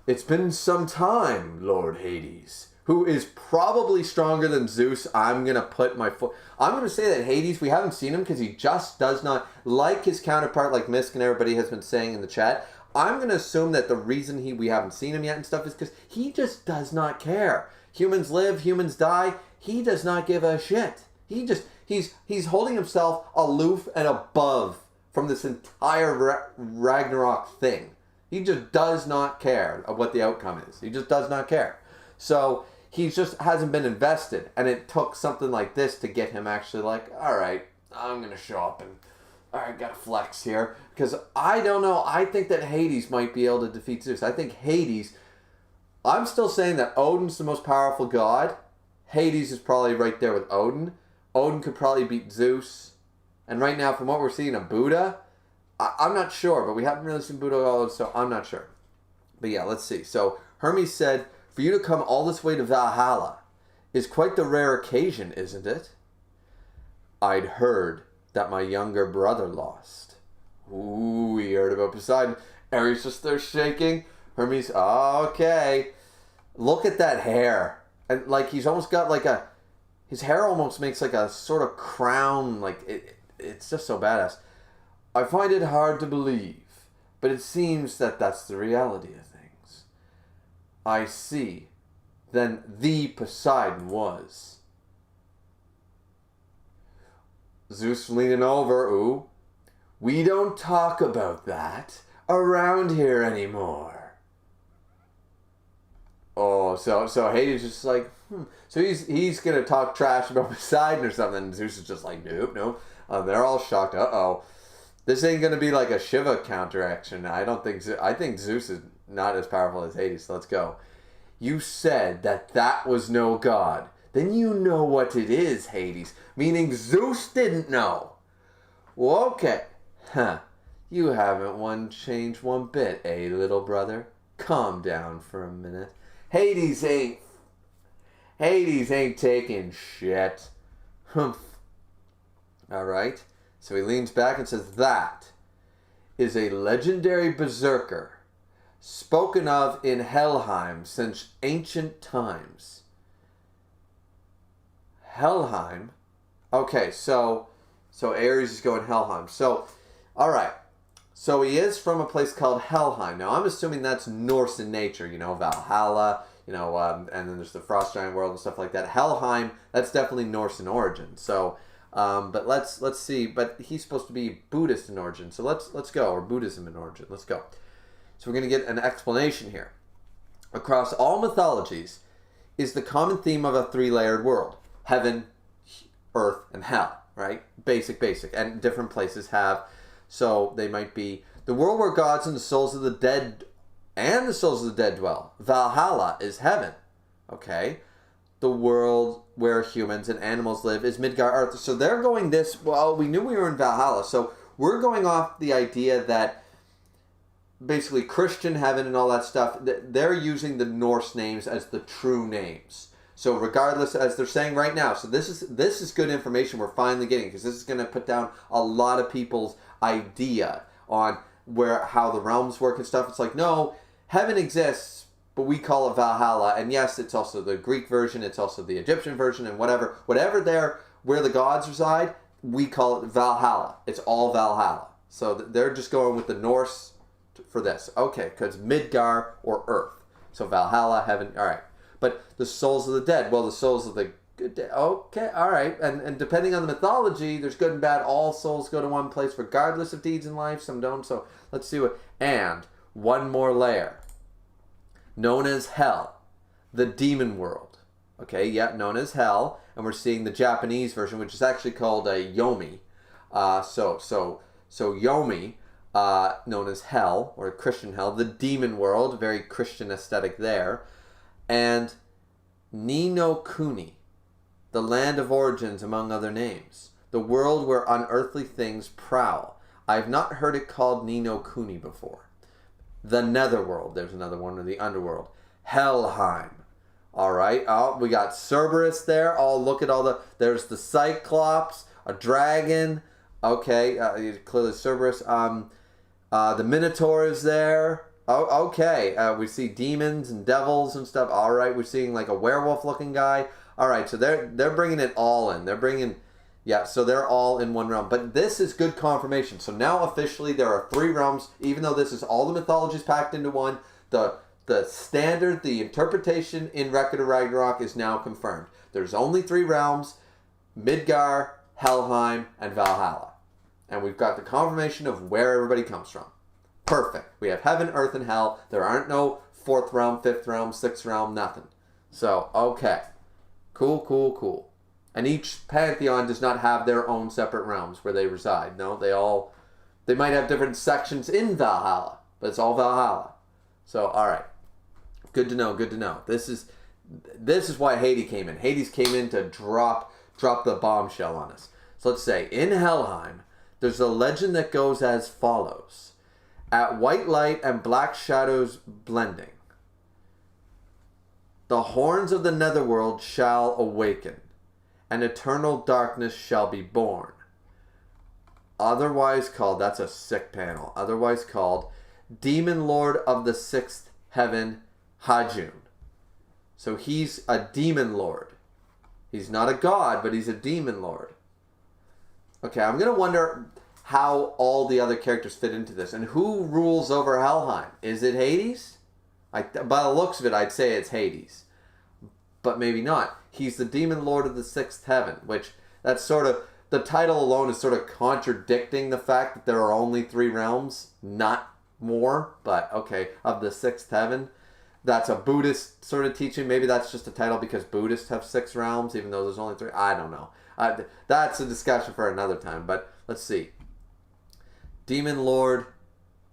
It's been some time, Lord Hades, who is probably stronger than Zeus. I'm going to say that Hades, we haven't seen him because he just does not, like his counterpart, like Misk and everybody has been saying in the chat, I'm going to assume that the reason we haven't seen him yet and stuff is because he just does not care. Humans live, humans die. He does not give a shit. He's holding himself aloof and above from this entire Ragnarok thing. He just does not care of what the outcome is. He just does not care. So he just hasn't been invested. And it took something like this to get him actually like, all right, I'm going to show up and, all right, got to flex here. Because I don't know. I think that Hades might be able to defeat Zeus. I think Hades, I'm still saying that Odin's the most powerful god. Hades is probably right there with Odin. Odin could probably beat Zeus. And right now, from what we're seeing of Buddha, I'm not sure, but we haven't really seen Buddha all, so I'm not sure. But yeah, let's see. So Hermes said, for you to come all this way to Valhalla is quite the rare occasion, isn't it? I'd heard that my younger brother lost. Ooh, he heard about Poseidon. Ares just there shaking. Hermes, okay. Look at that hair. And like he's almost got like his hair almost makes like a sort of crown. Like it's just so badass. I find it hard to believe, but it seems that that's the reality of things. I see. Then the Poseidon was. Zeus leaning over. Ooh. We don't talk about that around here anymore. Oh, so Hades just like, So he's gonna talk trash about Poseidon or something. And Zeus is just like, nope. They're all shocked. Uh-oh. This ain't gonna be like a Shiva counteraction. I think Zeus is not as powerful as Hades. So let's go. You said that was no god. Then you know what it is, Hades. Meaning Zeus didn't know. Well, okay. You haven't changed one bit, eh, little brother? Calm down for a minute. Hades ain't taking shit. Humph. Alright. So he leans back and says, that is a legendary berserker spoken of in Helheim since ancient times. Helheim? Okay, so Ares is going Helheim. So, alright. So he is from a place called Helheim. Now, I'm assuming that's Norse in nature, Valhalla, and then there's the Frost Giant world and stuff like that. Helheim, that's definitely Norse in origin. So, but let's see. But he's supposed to be Buddhist in origin. So let's go, or Buddhism in origin. Let's go. So we're going to get an explanation here. Across all mythologies is the common theme of a three-layered world. Heaven, earth, and hell, right? Basic. And different places have, so they might be the world where gods and the souls of the dead and the souls of the dead dwell. Valhalla is heaven. Okay? The world where humans and animals live is Midgard Earth. So they're going this, well, we knew we were in Valhalla, so we're going off the idea that basically Christian heaven and all that stuff, they're using the Norse names as the true names. So regardless, as they're saying right now, so this is good information we're finally getting, because this is going to put down a lot of people's idea on how the realms work and stuff. It's like, no, heaven exists, but we call it Valhalla. And yes, it's also the Greek version, it's also the Egyptian version, and whatever where the gods reside, we call it Valhalla. It's all Valhalla. So they're just going with the Norse for this. Okay, because Midgard or Earth. So Valhalla, heaven, all right. But the souls of the dead, well, the souls of the good dead, okay, all right. And depending on the mythology, there's good and bad. All souls go to one place regardless of deeds in life. Some don't. So let's see what. And one more layer, known as Hell, the demon world. Okay, yeah, known as Hell. And we're seeing the Japanese version, which is actually called a Yomi. So Yomi, known as Hell, or Christian Hell, the demon world, very Christian aesthetic there. And Ni no Kuni, the land of origins, among other names, the world where unearthly things prowl. I have not heard it called Ni no Kuni before. The netherworld, there's another one, or the underworld. Helheim. All right, oh, we got Cerberus there. Oh, look at there's the Cyclops, a dragon. Okay, clearly Cerberus. The Minotaur is there. Oh, okay. We see demons and devils and stuff. All right, we're seeing like a werewolf-looking guy. All right, so they're bringing it all in. So they're all in one realm. But this is good confirmation. So now officially there are 3 realms, even though this is all the mythologies packed into one. The standard, the interpretation in Record of Ragnarok is now confirmed. There's only 3 realms: Midgard, Helheim, and Valhalla. And we've got the confirmation of where everybody comes from. Perfect. We have heaven, earth, and hell. There aren't no 4th realm, 5th realm, 6th realm, nothing. So, okay. Cool. And each pantheon does not have their own separate realms where they reside. No, they might have different sections in Valhalla, but it's all Valhalla. So, all right. Good to know. This is why Hades came in. Hades came in to drop the bombshell on us. So let's say, in Helheim, there's a legend that goes as follows. At white light and black shadows blending, the horns of the netherworld shall awaken, and eternal darkness shall be born. Otherwise called, that's a sick panel, otherwise called Demon Lord of the 6th Heaven, Hajun. So he's a demon lord. He's not a god, but he's a demon lord. Okay, I'm going to wonder how all the other characters fit into this. And who rules over Helheim? Is it Hades? By the looks of it, I'd say it's Hades. But maybe not. He's the demon lord of the 6th heaven, which that's sort of, the title alone is sort of contradicting the fact that there are only 3 realms, not more, but okay, of the 6th heaven. That's a Buddhist sort of teaching. Maybe that's just a title because Buddhists have 6 realms, even though there's only 3. I don't know. That's a discussion for another time, but let's see. Demon Lord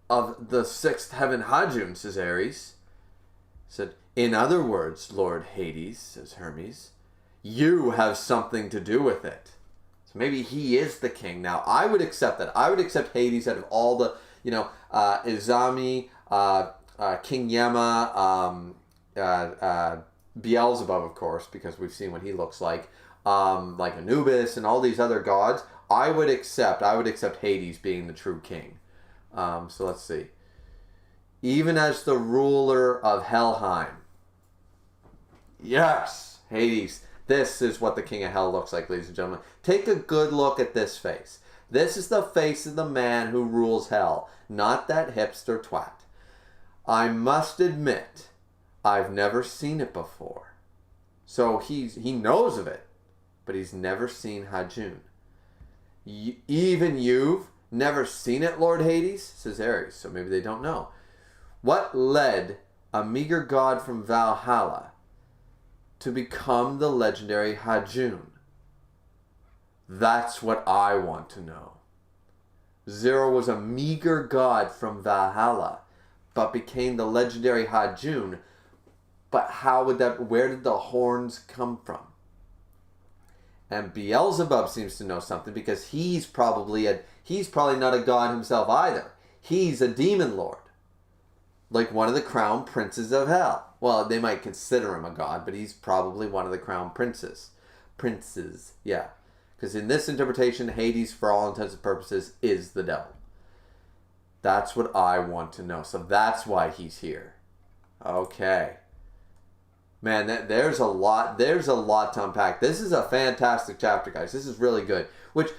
of the 6th heaven, Hajun, says Ares. Said, in other words, Lord Hades, says Hermes, you have something to do with it. So maybe he is the king. Now, I would accept that. I would accept Hades out of all the, Izami, King Yema, Beelzebub, of course, because we've seen what he looks like Anubis and all these other gods. I would accept Hades being the true king. So let's see. Even as the ruler of Helheim. Yes, Hades. This is what the king of hell looks like, ladies and gentlemen. Take a good look at this face. This is the face of the man who rules hell, not that hipster twat. I must admit, I've never seen it before. So he knows of it, but he's never seen Hajun. Even you've never seen it, Lord Hades, says Ares, so maybe they don't know. What led a meager god from Valhalla to become the legendary Hajun? That's what I want to know. Zero was a meager god from Valhalla, but became the legendary Hajun. But where did the horns come from? And Beelzebub seems to know something, because he's probably not a god himself either. He's a demon lord. Like one of the crown princes of hell. Well, they might consider him a god, but he's probably one of the crown princes. Princes, yeah. Because in this interpretation, Hades, for all intents and purposes, is the devil. That's what I want to know. So that's why he's here. Okay. Man, there's a lot to unpack. This is a fantastic chapter, guys. This is really good. Which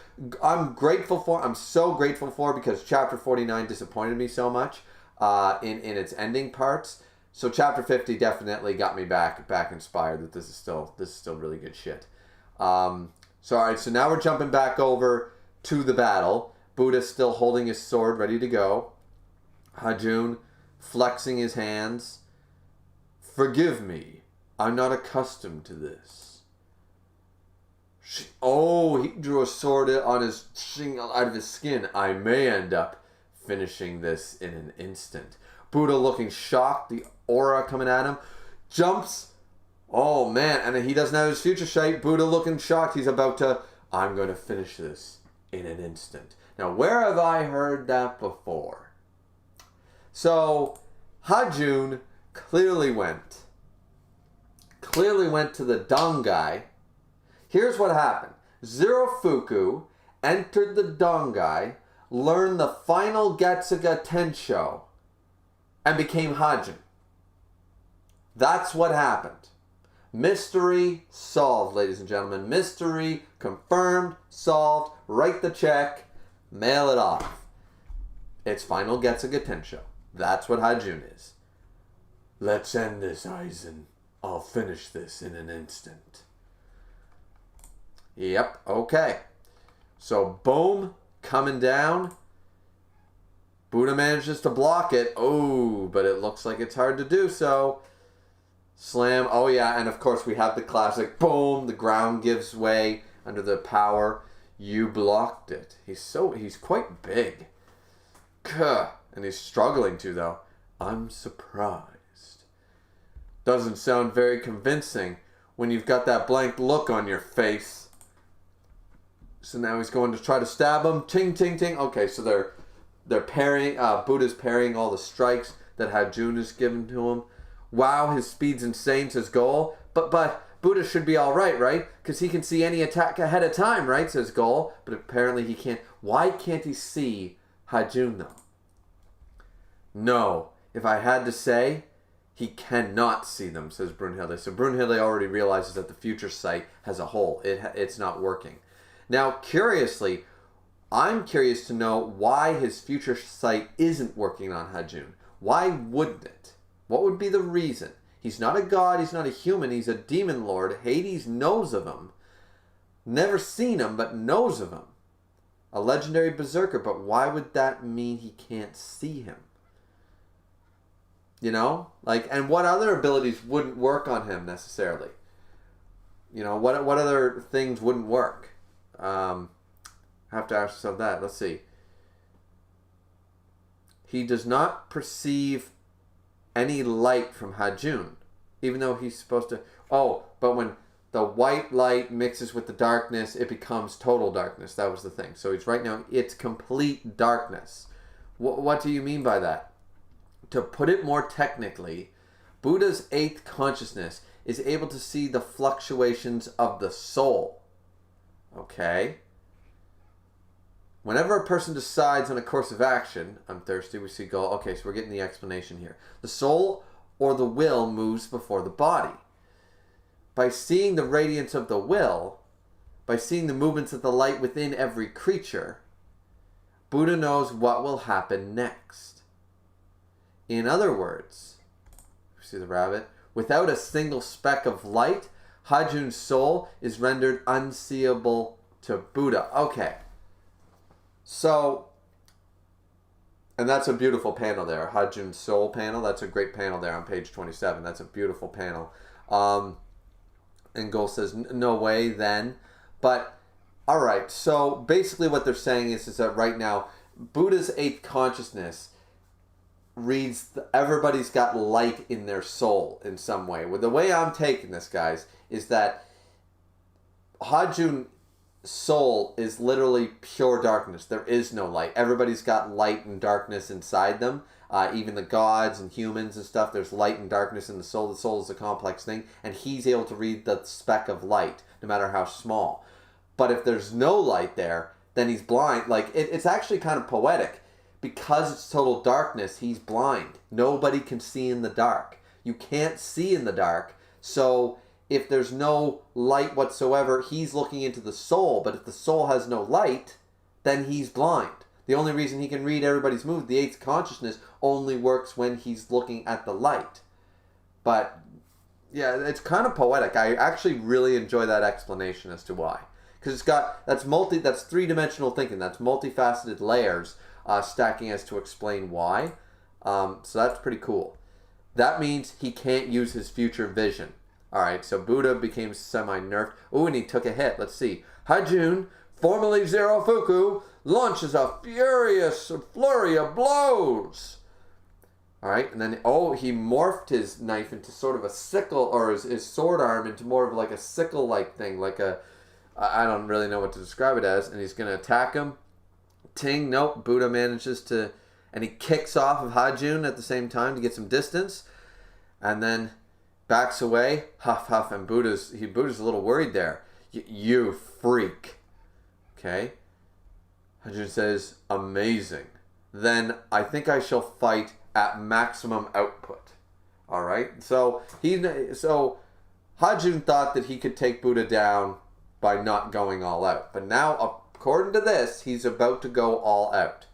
I'm grateful for. I'm so grateful for, because chapter 49 disappointed me so much in its ending parts. So chapter 50 definitely got me back inspired that this is still really good shit. So all right, so now we're jumping back over to the battle. Buddha's still holding his sword ready to go. Hajun flexing his hands. Forgive me, I'm not accustomed to this. Oh, he drew a sword out of his skin. I may end up finishing this in an instant. Buddha looking shocked, the aura coming at him. Jumps. Oh man, and he doesn't have his future sight. Buddha looking shocked. He's about to, I'm going to finish this in an instant. Now, where have I heard that before? So, Hajun clearly went to the Dangai. Here's what happened. Zirofuku entered the Dangai, learned the final Getsuga Tensho, and became Hajun. That's what happened. Mystery solved, ladies and gentlemen. Mystery confirmed, solved. Write the check, mail it off. It's final Getsuga Tensho. That's what Hajun is. Let's end this, Aizen. I'll finish this in an instant. Yep, okay. So, boom, coming down. Buddha manages to block it. Oh, but it looks like it's hard to do so. Slam. Oh, yeah, and of course we have the classic boom. The ground gives way under the power. You blocked it. He's quite big. And he's struggling to, though. I'm surprised. Doesn't sound very convincing when you've got that blank look on your face. So now he's going to try to stab him. Ting, ting, ting. Okay, so they're parrying. Buddha's parrying all the strikes that Hajun has given to him. Wow, his speed's insane, says Goal. But Buddha should be all right? Because he can see any attack ahead of time, right, says Goal. But apparently he can't. Why can't he see Hajun, though? No, if I had to say, he cannot see them, says Brunhilde. So Brunhilde already realizes that the future sight has a hole. It's not working. Now, curiously, I'm curious to know why his future sight isn't working on Hajun. Why wouldn't it? What would be the reason? He's not a god, he's not a human, he's a demon lord. Hades knows of him. Never seen him, but knows of him. A legendary berserker, but why would that mean he can't see him? You know? And what other abilities wouldn't work on him necessarily? You know, what other things wouldn't work? I have to ask yourself that. Let's see. He does not perceive any light from Hajun, even though he's supposed to. Oh, but when the white light mixes with the darkness, it becomes total darkness. That was the thing. So he's right now, it's complete darkness. What do you mean by that? To put it more technically, Buddha's eighth consciousness is able to see the fluctuations of the soul. Okay? Whenever a person decides on a course of action, I'm thirsty, we see goal. Okay, so we're getting the explanation here. The soul or the will moves before the body. By seeing the radiance of the will, by seeing the movements of the light within every creature, Buddha knows what will happen next. In other words, see the rabbit? Without a single speck of light, Hajun's soul is rendered unseeable to Buddha. Okay. So, and that's a beautiful panel there. Hajun's soul panel. That's a great panel there on page 27. That's a beautiful panel. And Gol says, no way then. But, all right. So, basically what they're saying is that right now, Buddha's eighth consciousness reads everybody's got light in their soul in some way. Well, the way I'm taking this, guys, is that Hajun's soul is literally pure darkness. There is no light. Everybody's got light and darkness inside them. Even the gods and humans and stuff, there's light and darkness in the soul. The soul is a complex thing, and he's able to read the speck of light, no matter how small. But if there's no light there, then he's blind. Like, it's actually kind of poetic. Because it's total darkness, he's blind. Nobody can see in the dark. You can't see in the dark. So if there's no light whatsoever, he's looking into the soul. But if the soul has no light, then he's blind. The only reason he can read everybody's mood, the eighth consciousness, only works when he's looking at the light. But yeah, it's kind of poetic. I actually really enjoy that explanation as to why. Because it's got, that's three-dimensional thinking. That's multifaceted layers stacking as to explain why. So that's pretty cool. That means he can't use his future vision. Alright, so Buddha became semi-nerfed. Ooh, and he took a hit. Let's see. Hajun, formerly Zero Fuku, launches a furious flurry of blows. Alright, and then, he morphed his knife into sort of a sickle, or his sword arm into more of like a sickle-like thing, like I don't really know what to describe it as, and he's going to attack him. Ting, nope, Buddha manages to, and he kicks off of Hajun at the same time to get some distance, and then backs away, huff, huff, and Buddha's a little worried there. You freak. Okay? Hajun says, amazing. Then I think I shall fight at maximum output. Alright? So Hajun thought that he could take Buddha down by not going all out. But now, according to this, he's about to go all out.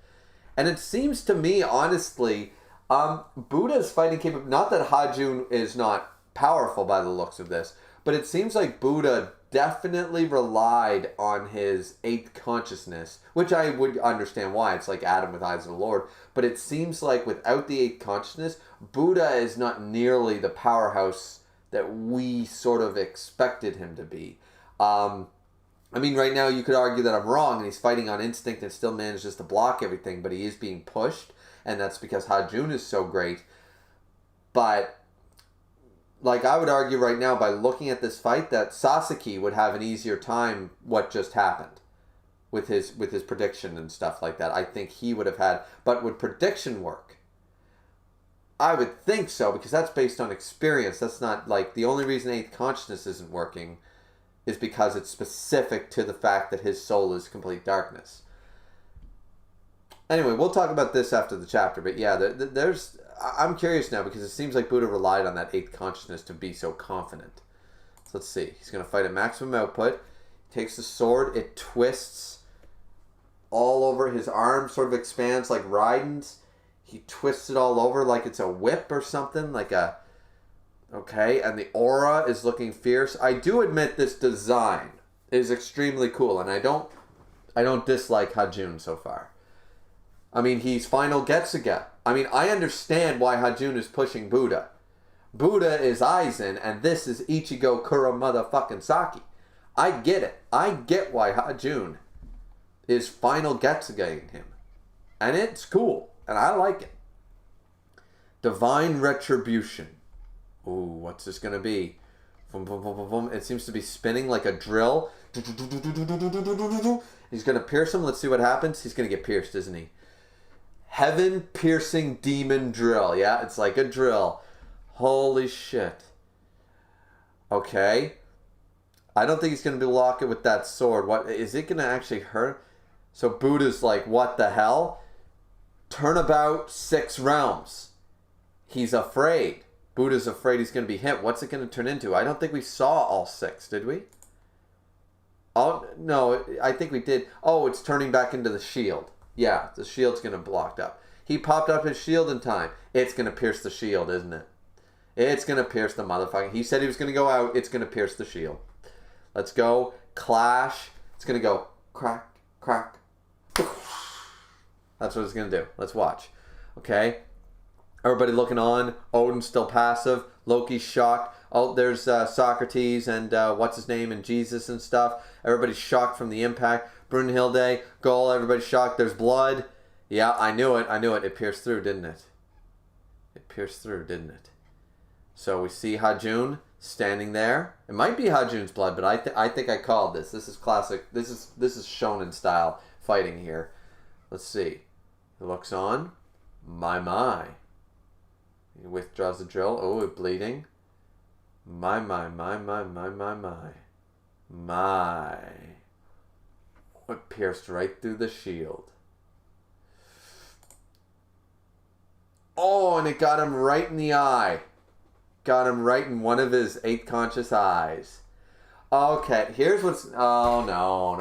And it seems to me, honestly, Buddha's fighting capability, not that Hajun is not powerful by the looks of this, but it seems like Buddha definitely relied on his eighth consciousness, which I would understand why. It's like Adam with eyes of the Lord. But it seems like without the eighth consciousness, Buddha is not nearly the powerhouse that we sort of expected him to be. I mean, right now you could argue that I'm wrong and he's fighting on instinct and still manages to block everything, but he is being pushed, and that's because Hajun is so great. But, like, I would argue right now by looking at this fight that Sasaki would have an easier time what just happened with his prediction and stuff like that. I think he would have had, but would prediction work? I would think so, because that's based on experience. That's not, like, the only reason eighth consciousness isn't working is because it's specific to the fact that his soul is complete darkness. Anyway, we'll talk about this after the chapter, but yeah, I'm curious now because it seems like Buddha relied on that eighth consciousness to be so confident. So let's see. He's going to fight at maximum output. Takes the sword. It twists all over. His arm sort of expands like Raiden's. He twists it all over like it's a whip or something, like a... Okay, and the aura is looking fierce. I do admit this design is extremely cool, and I don't dislike Hajun so far. I mean, he's final Getsuga. I mean, I understand why Hajun is pushing Buddha. Buddha is Aizen, and this is Ichigo Kura motherfucking Saki. I get it. I get why Hajun is final Getsuga-ing him. And it's cool, and I like it. Divine Retribution. Ooh, what's this going to be? Boom, boom, boom, boom, boom. It seems to be spinning like a drill. He's going to pierce him. Let's see what happens. He's going to get pierced, isn't he? Heaven-piercing demon drill. Yeah, it's like a drill. Holy shit. Okay. I don't think he's going to block it with that sword. What is it going to actually hurt? So Buddha's like, what the hell? Turnabout 6 realms. He's afraid. Buddha's afraid he's going to be hit. What's it going to turn into? I don't think we saw all 6, did we? Oh, no, I think we did. Oh, it's turning back into the shield. Yeah, the shield's going to blocked up. He popped up his shield in time. It's going to pierce the shield, isn't it? It's going to pierce the motherfucking... He said he was going to go out. It's going to pierce the shield. Let's go. Clash. It's going to go crack, crack. That's what it's going to do. Let's watch. Okay? Everybody looking on. Odin's still passive. Loki's shocked. Oh, there's Socrates and what's his name and Jesus and stuff. Everybody's shocked from the impact. Brunhilde, goal. Everybody's shocked. There's blood. Yeah, I knew it. I knew it. It pierced through, didn't it? It pierced through, didn't it? So we see Hajun standing there. It might be Hajun's blood, but I think I called this. This is classic. This is shonen style fighting here. Let's see. He looks on. My. He withdraws the drill. Oh, it's bleeding. My. It pierced right through the shield. Oh, and it got him right in the eye. Got him right in one of his 8 conscious eyes. Okay, here's what's... Oh, no.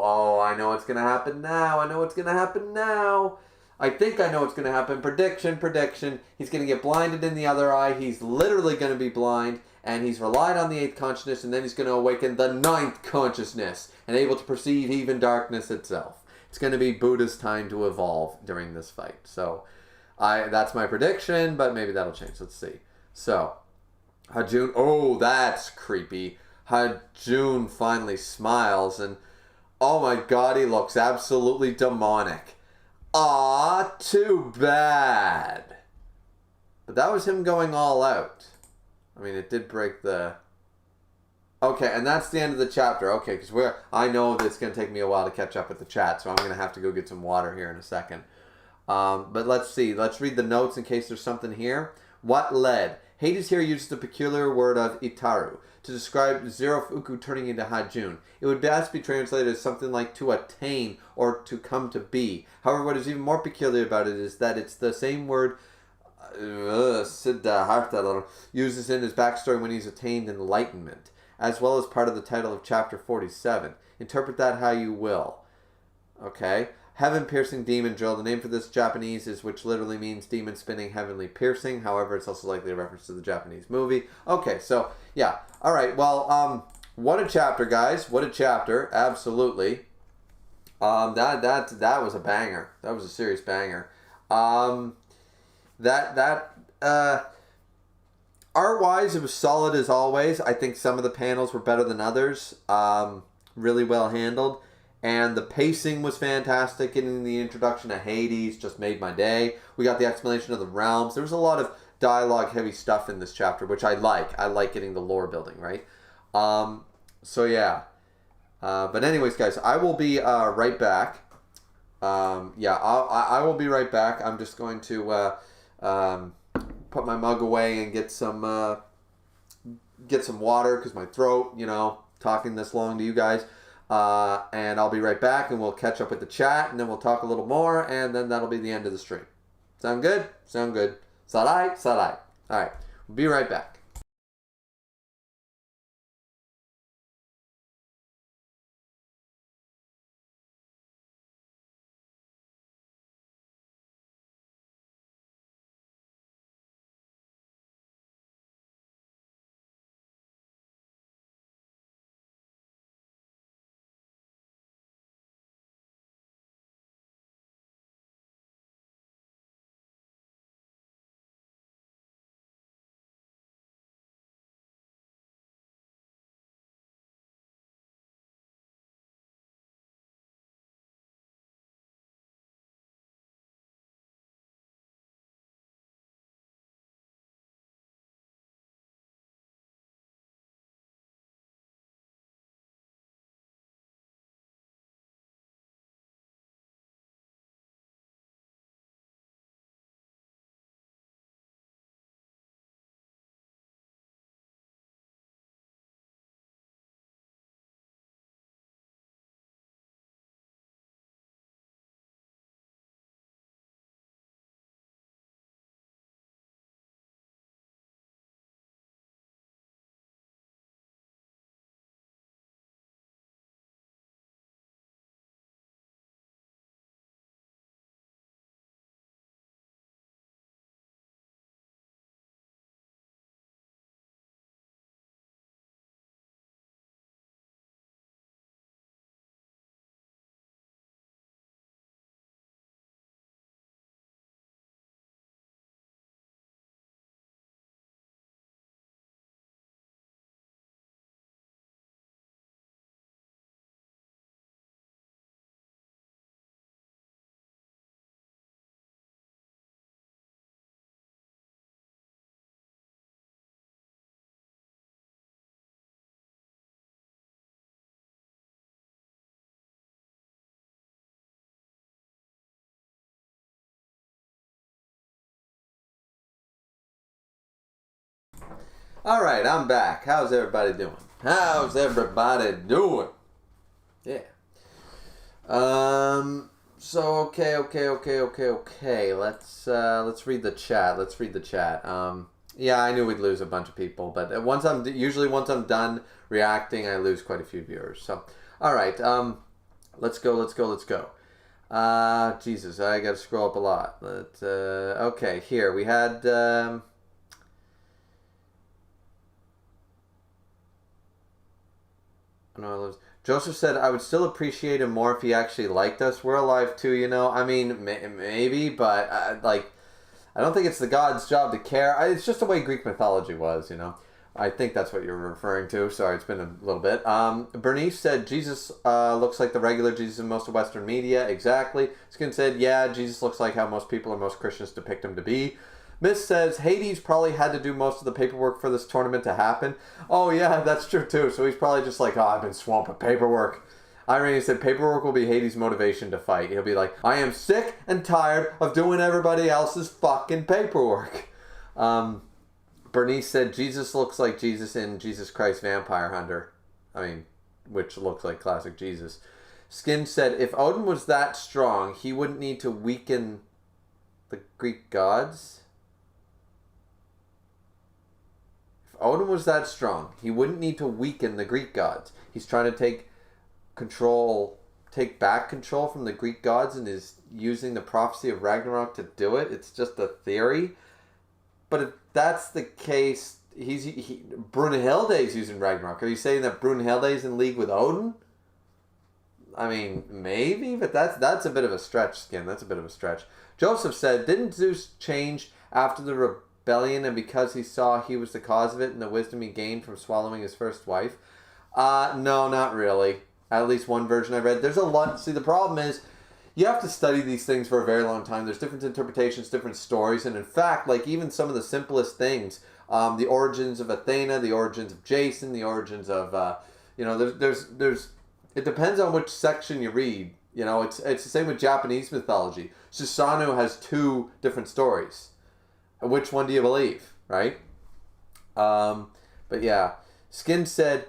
Oh, I know what's going to happen now. I think I know what's going to happen. Prediction. He's going to get blinded in the other eye. He's literally going to be blind. And he's relied on the 8th consciousness. And then he's going to awaken the 9th consciousness. And able to perceive even darkness itself. It's going to be Buddha's time to evolve during this fight. So, that's my prediction. But maybe that'll change. Let's see. So, Hajun... Oh, that's creepy. Hajun finally smiles. And, oh my god, he looks absolutely demonic. Ah, too bad. But that was him going all out. I mean, it did break the... Okay, and that's the end of the chapter. Okay, because I know that it's going to take me a while to catch up with the chat, so I'm going to have to go get some water here in a second. But let's see. Let's read the notes in case there's something here. What led? Hades here uses the peculiar word of itaru to describe Zerofuku turning into Hajun. It would best be translated as something like to attain or to come to be. However, what is even more peculiar about it is that it's the same word Siddhartha uses in his backstory when he's attained enlightenment, as well as part of the title of chapter 47. Interpret that how you will. Okay? Heaven-piercing demon drill. The name for this Japanese is, which literally means demon spinning heavenly piercing. However, it's also likely a reference to the Japanese movie. Okay, so, yeah. All right, well, what a chapter, guys. What a chapter. Absolutely. That was a banger. That was a serious banger. Art-wise, it was solid as always. I think some of the panels were better than others. Really well handled. And the pacing was fantastic. Getting the introduction of Hades just made my day. We got the explanation of the realms. There was a lot of dialogue-heavy stuff in this chapter, which I like. I like getting the lore building, right? So, yeah. But anyways, guys, I will be right back. I will be right back. I'm just going to put my mug away and get some water because my throat, talking this long to you guys. And I'll be right back and we'll catch up with the chat and then we'll talk a little more and then that'll be the end of the stream. Sound good? Sound good. Sarai? Sarai. Alright, we'll be right back. All right, I'm back. How's everybody doing? How's everybody doing? Yeah. So okay. Let's read the chat. Yeah, I knew we'd lose a bunch of people, but once I'm done reacting, I lose quite a few viewers. So, all right. Let's go. Jesus, I got to scroll up a lot. Okay, here we had. No, Joseph said, I would still appreciate him more if he actually liked us. We're alive too, you know. I mean, maybe, but I don't think it's the God's job to care. It's just the way Greek mythology was, you know. I think that's what you're referring to. Sorry, it's been a little bit. Bernice said, Jesus looks like the regular Jesus in most of Western media. Exactly. Skin said, yeah, Jesus looks like how most people or most Christians depict him to be. Miss says, Hades probably had to do most of the paperwork for this tournament to happen. Oh, yeah, that's true, too. So he's probably just like, I've been swamped with paperwork. Irene said, paperwork will be Hades' motivation to fight. He'll be like, I am sick and tired of doing everybody else's fucking paperwork. Bernice said, Jesus looks like Jesus in Jesus Christ Vampire Hunter. I mean, which looks like classic Jesus. Skin said, if Odin was that strong, he wouldn't need to weaken the Greek gods. Odin was that strong, he wouldn't need to weaken the Greek gods. He's trying to take back control from the Greek gods and is using the prophecy of Ragnarok to do it. It's just a theory. But if that's the case, Brunhilde's using Ragnarok. Are you saying that Brunhilde's in league with Odin? I mean, maybe, but that's a bit of a stretch, Skin. That's a bit of a stretch. Joseph said, didn't Zeus change after the rebellion, and because he saw he was the cause of it and the wisdom he gained from swallowing his first wife? No, not really. At least one version I read. There's a lot. See, the problem is you have to study these things for a very long time. There's different interpretations, different stories, and in fact, like even some of the simplest things, the origins of Athena, the origins of Jason, the origins of, there's it depends on which section you read. You know, it's the same with Japanese mythology. Susanoo has two different stories. Which one do you believe, right? But yeah, Skin said,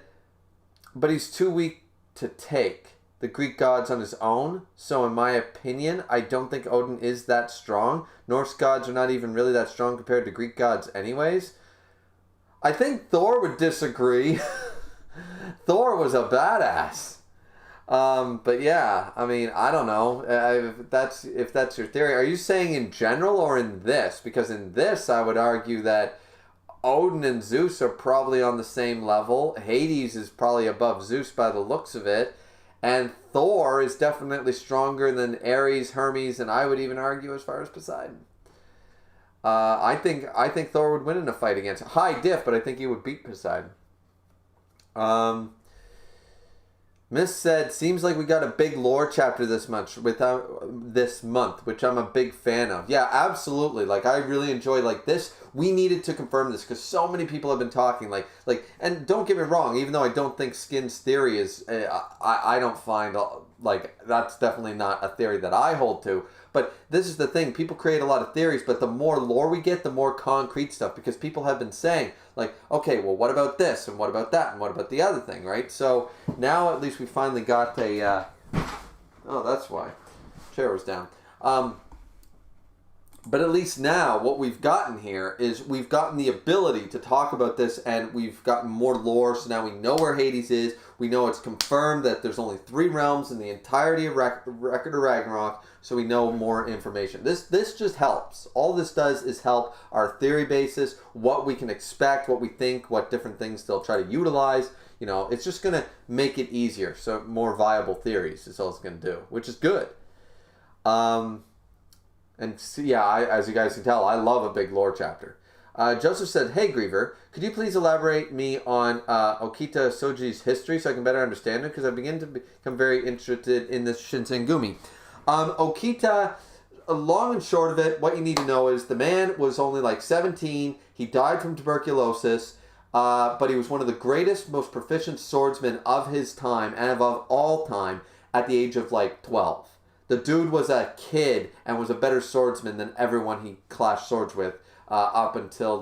but he's too weak to take the Greek gods on his own. So in my opinion, I don't think Odin is that strong. Norse gods are not even really that strong compared to Greek gods anyways. I think Thor would disagree. Thor was a badass. But yeah, I mean, I don't know if that's your theory. Are you saying in general or in this? Because in this, I would argue that Odin and Zeus are probably on the same level. Hades is probably above Zeus by the looks of it. And Thor is definitely stronger than Ares, Hermes, and I would even argue as far as Poseidon. I think Thor would win in a fight against high diff, but I think he would beat Poseidon. Miss said, seems like we got a big lore chapter this month, which I'm a big fan of. Yeah, absolutely. Like, I really enjoy, like, this. We needed to confirm this because so many people have been talking, and don't get me wrong, even though I don't think Skin's theory is, I don't find, like, that's definitely not a theory that I hold to. But this is the thing. People create a lot of theories, but the more lore we get, the more concrete stuff. Because people have been saying, like, okay, well, what about this? And what about that? And what about the other thing, right? So now at least we finally got a... oh, that's why. Chair was down. But at least now what we've gotten here is we've gotten the ability to talk about this, and we've gotten more lore. So now we know where Hades is. We know it's confirmed that there's only 3 realms in the entirety of Record of Ragnarok. So we know more information. This just helps. All this does is help our theory basis, what we can expect, what we think, what different things they'll try to utilize. You know, it's just going to make it easier. So more viable theories is all it's going to do, which is good. And so, yeah, as you guys can tell, I love a big lore chapter. Joseph said, hey, Griever, could you please elaborate me on Okita Soji's history so I can better understand it? Because I begin to become very interested in this Shinsengumi. Okita, long and short of it, what you need to know is the man was only like 17. He died from tuberculosis, but he was one of the greatest, most proficient swordsmen of his time and of all time at the age of like 12. The dude was a kid and was a better swordsman than everyone he clashed swords with up until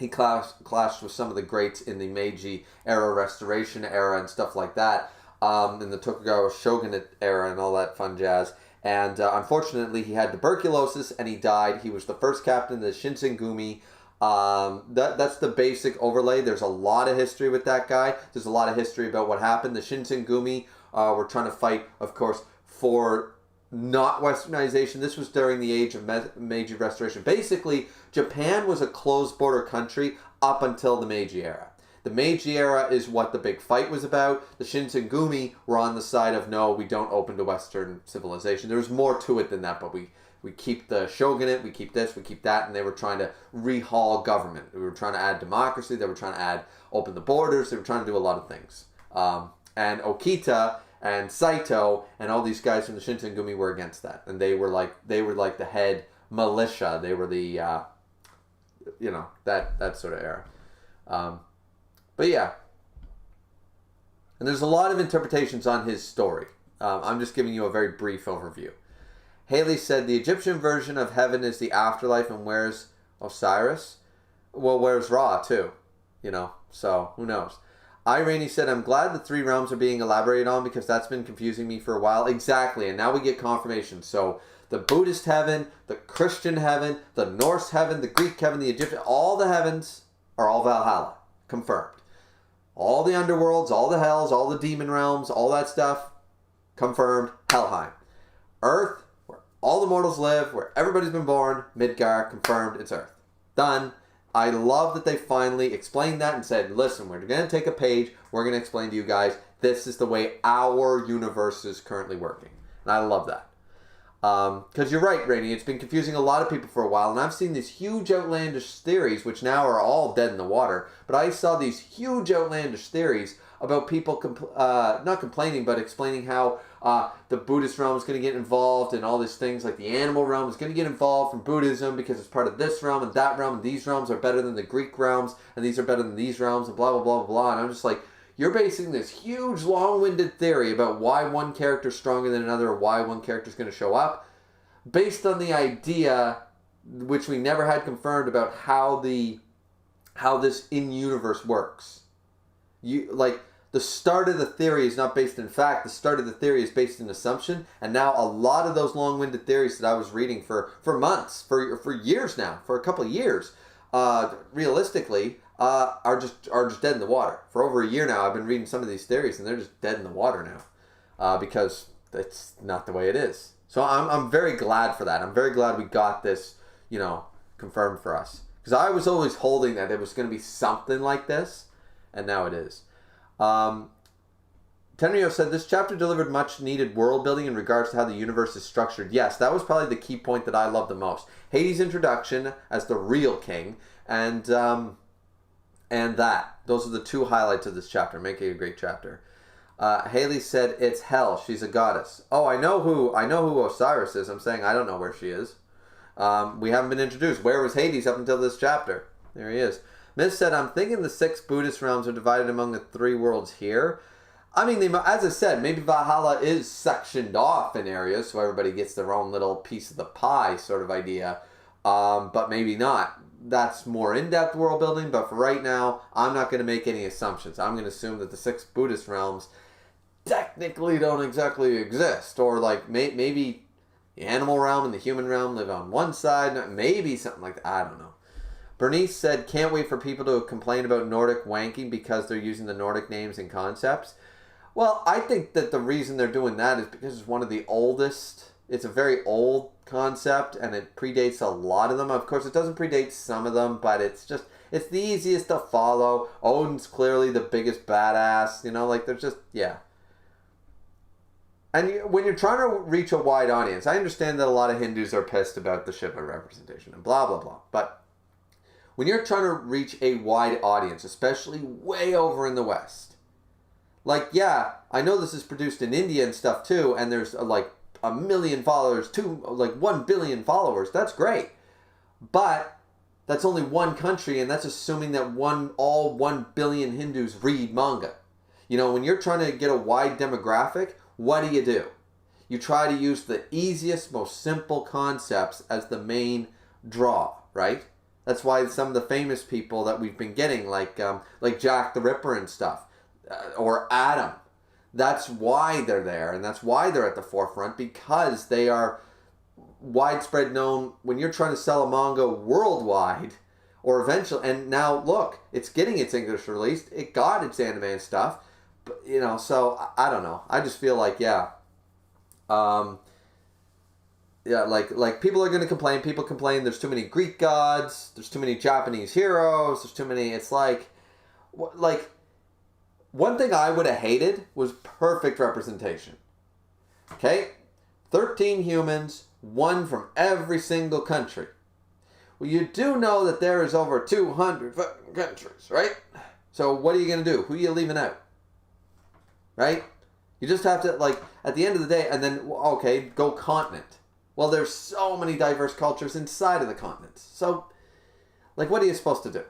He clashed with some of the greats in the Meiji era, Restoration era, and stuff like that, in the Tokugawa Shogunate era and all that fun jazz. And unfortunately, he had tuberculosis and he died. He was the first captain of the Shinsengumi. That's the basic overlay. There's a lot of history with that guy. There's a lot of history about what happened. The Shinsengumi were trying to fight, of course, for not westernization. This was during the age of Meiji Restoration. Basically, Japan was a closed border country up until the Meiji era. The Meiji era is what the big fight was about. The Shinsengumi were on the side of, no, we don't open to Western civilization. There was more to it than that, but we keep the shogunate, we keep this, we keep that, and they were trying to rehaul government. They were trying to add democracy, they were trying to open the borders, they were trying to do a lot of things. And Okita and Saito and all these guys from the Shinsengumi were against that, and they were like the head militia. They were the that sort of era. But yeah, and there's a lot of interpretations on his story. I'm just giving you a very brief overview. Haley said the Egyptian version of heaven is the afterlife, and where's Osiris? Well, where's Ra too? So who knows? Irene said, I'm glad the three realms are being elaborated on because that's been confusing me for a while. Exactly, and now we get confirmation. So the Buddhist heaven, the Christian heaven, the Norse heaven, the Greek heaven, the Egyptian, all the heavens are all Valhalla. Confirmed. All the underworlds, all the hells, all the demon realms, all that stuff, confirmed, Helheim. Earth, where all the mortals live, where everybody's been born, Midgar, confirmed, it's Earth. Done. I love that they finally explained that and said, listen, we're going to take a page, we're going to explain to you guys, this is the way our universe is currently working. And I love that. Because you're right, Rainey, it's been confusing a lot of people for a while, and I've seen these huge outlandish theories, which now are all dead in the water, but I saw these huge outlandish theories about people, not complaining, but explaining how the Buddhist realm is going to get involved and all these things, like the animal realm is going to get involved from Buddhism because it's part of this realm and that realm, and these realms are better than the Greek realms, and these are better than these realms, and blah, blah, blah, blah, and I'm just like, you're basing this huge, long-winded theory about why one character is stronger than another, or why one character is going to show up, based on the idea, which we never had confirmed, about how this in-universe works. The start of the theory is not based in fact. The start of the theory is based in assumption. And now a lot of those long-winded theories that I was reading for months, for years now, for a couple of years, realistically, are just dead in the water. For over a year now, I've been reading some of these theories, and they're just dead in the water now, because it's not the way it is. So I'm very glad for that. I'm very glad we got this, confirmed for us, because I was always holding that it was going to be something like this, and now it is. Tenryo said, this chapter delivered much needed world building in regards to how the universe is structured. Yes, that was probably the key point that I loved the most. Hades' introduction as the real king, and that. Those are the two highlights of this chapter, making a great chapter. Haley said, it's hell. She's a goddess. Oh, I know who Osiris is. I'm saying I don't know where she is. We haven't been introduced. Where was Hades up until this chapter? There he is. Miss said, I'm thinking the 6 Buddhist realms are divided among the 3 worlds here. I mean, as I said, maybe Valhalla is sectioned off in areas so everybody gets their own little piece of the pie sort of idea. But maybe not. That's more in-depth world building, but for right now, I'm not going to make any assumptions. I'm going to assume that the 6 Buddhist realms technically don't exactly exist. Or maybe the animal realm and the human realm live on one side. Maybe something like that. I don't know. Bernice said, can't wait for people to complain about Nordic wanking because they're using the Nordic names and concepts. Well, I think that the reason they're doing that is because it's one of the oldest. It's a very old concept, and it predates a lot of them. Of course, it doesn't predate some of them, but it's the easiest to follow. Odin's clearly the biggest badass. There's just, yeah. And when you're trying to reach a wide audience, I understand that a lot of Hindus are pissed about the Shiva representation and blah, blah, blah. But when you're trying to reach a wide audience, especially way over in the West, yeah, I know this is produced in India and stuff too, and there's 1 million followers, 1 billion followers. That's great. But that's only one country, and that's assuming that all 1 billion Hindus read manga. When you're trying to get a wide demographic, what do? You try to use the easiest, most simple concepts as the main draw, right? That's why some of the famous people that we've been getting, like Jack the Ripper and stuff, or Adam, that's why they're there, and that's why they're at the forefront, because they are widespread known. When you're trying to sell a manga worldwide, or eventually, and now look, it's getting its English released, it got its anime and stuff, but, so I don't know. I just feel like, like people are going to complain. People complain there's too many Greek gods, there's too many Japanese heroes, there's too many. It's like one thing I would have hated was perfect representation. Okay? 13 humans, one from every single country. Well, you do know that there is over 200 fucking countries, right? So what are you going to do? Who are you leaving out? Right? You just have to, at the end of the day, and then, okay, go continent. Well, there's so many diverse cultures inside of the continents. So, what are you supposed to do?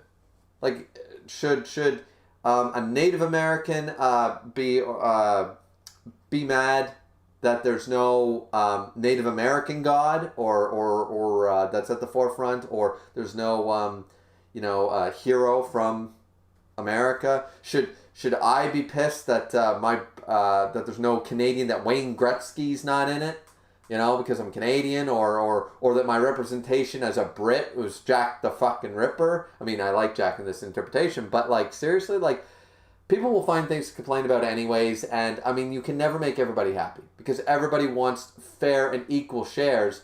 Should a Native American be mad that there's no Native American god or that's at the forefront, or there's no hero from America? Should I be pissed that that there's no Canadian, that Wayne Gretzky's not in it? Because I'm Canadian, or that my representation as a Brit was Jack the fucking Ripper. I mean, I like Jack in this interpretation, but seriously, people will find things to complain about anyways, and I mean, you can never make everybody happy, because everybody wants fair and equal shares,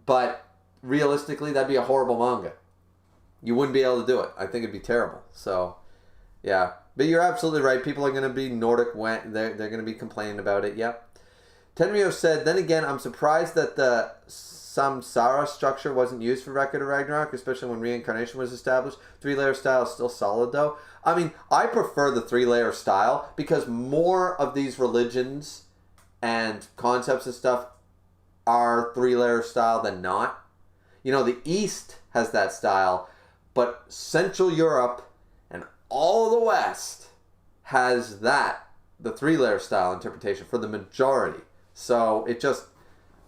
but realistically, that'd be a horrible manga. You wouldn't be able to do it. I think it'd be terrible. So, yeah. But you're absolutely right. People are going to be Nordic, they're going to be complaining about it, yeah. Tenryo said, then again, I'm surprised that the samsara structure wasn't used for Record of Ragnarok, especially when reincarnation was established. 3-layer style is still solid, though. I mean, I prefer the 3-layer style because more of these religions and concepts and stuff are 3-layer style than not. The East has that style, but Central Europe and all of the West has the 3-layer style interpretation for the majority. So it just,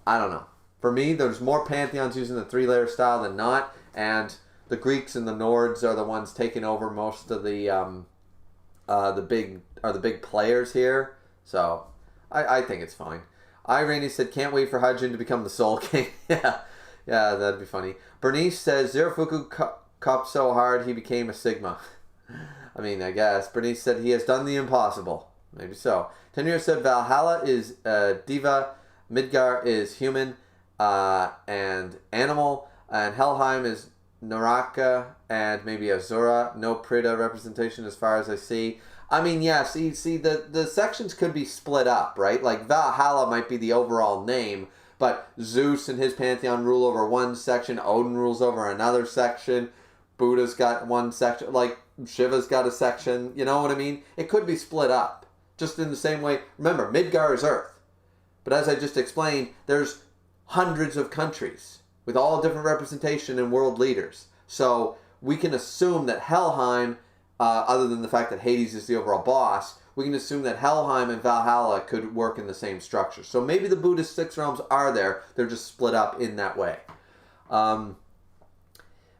I don't know. For me, there's more pantheons using the 3-layer style than not, and the Greeks and the Nords are the ones taking over most of the big players here. So I think it's fine. Irene said, can't wait for Hajin to become the Soul King. Yeah, that'd be funny. Bernice says, Zerafuku copped so hard he became a Sigma. I mean, I guess. Bernice said, he has done the impossible. Maybe so. Tenir said, Valhalla is diva, Midgar is human and animal, and Helheim is Naraka and maybe Azura. No Prida representation as far as I see. I mean, yeah, see, the sections could be split up, right? Valhalla might be the overall name, but Zeus and his pantheon rule over one section, Odin rules over another section, Buddha's got one section, Shiva's got a section, you know what I mean? It could be split up. Just in the same way, remember, Midgar is Earth. But as I just explained, there's hundreds of countries with all different representation and world leaders. So we can assume that Helheim, other than the fact that Hades is the overall boss, we can assume that Helheim and Valhalla could work in the same structure. So maybe the Buddhist 6 realms are there, they're just split up in that way.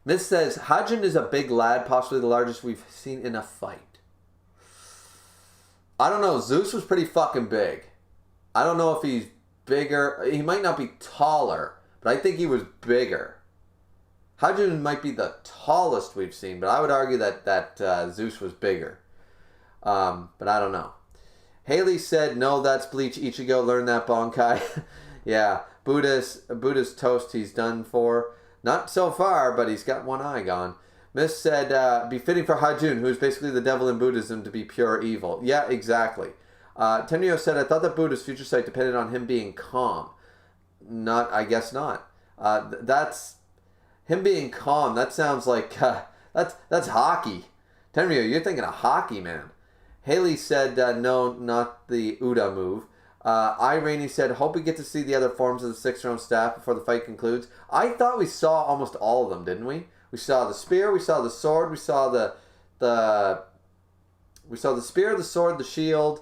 Miss says, Hajin is a big lad, possibly the largest we've seen in a fight. I don't know, Zeus was pretty fucking big. I don't know if he's bigger. He might not be taller, but I think he was bigger. Hajin might be the tallest we've seen, but I would argue that Zeus was bigger. But I don't know. Haley said, no, that's Bleach Ichigo. Learn that, Bonkai. Yeah, Buddha's toast he's done for. Not so far, but he's got one eye gone. Miss said, befitting for Hajun, who is basically the devil in Buddhism, to be pure evil. Yeah, exactly. Tenryo said, I thought that Buddha's future sight depended on him being calm. I guess not. That's him being calm. That sounds like, that's hockey. Tenryo, you're thinking of hockey, man. Haley said, no, not the Uda move. Irene said, hope we get to see the other forms of the 6-round staff before the fight concludes. I thought we saw almost all of them, didn't we? We saw the spear, we saw the sword, we saw the spear, the sword, the shield.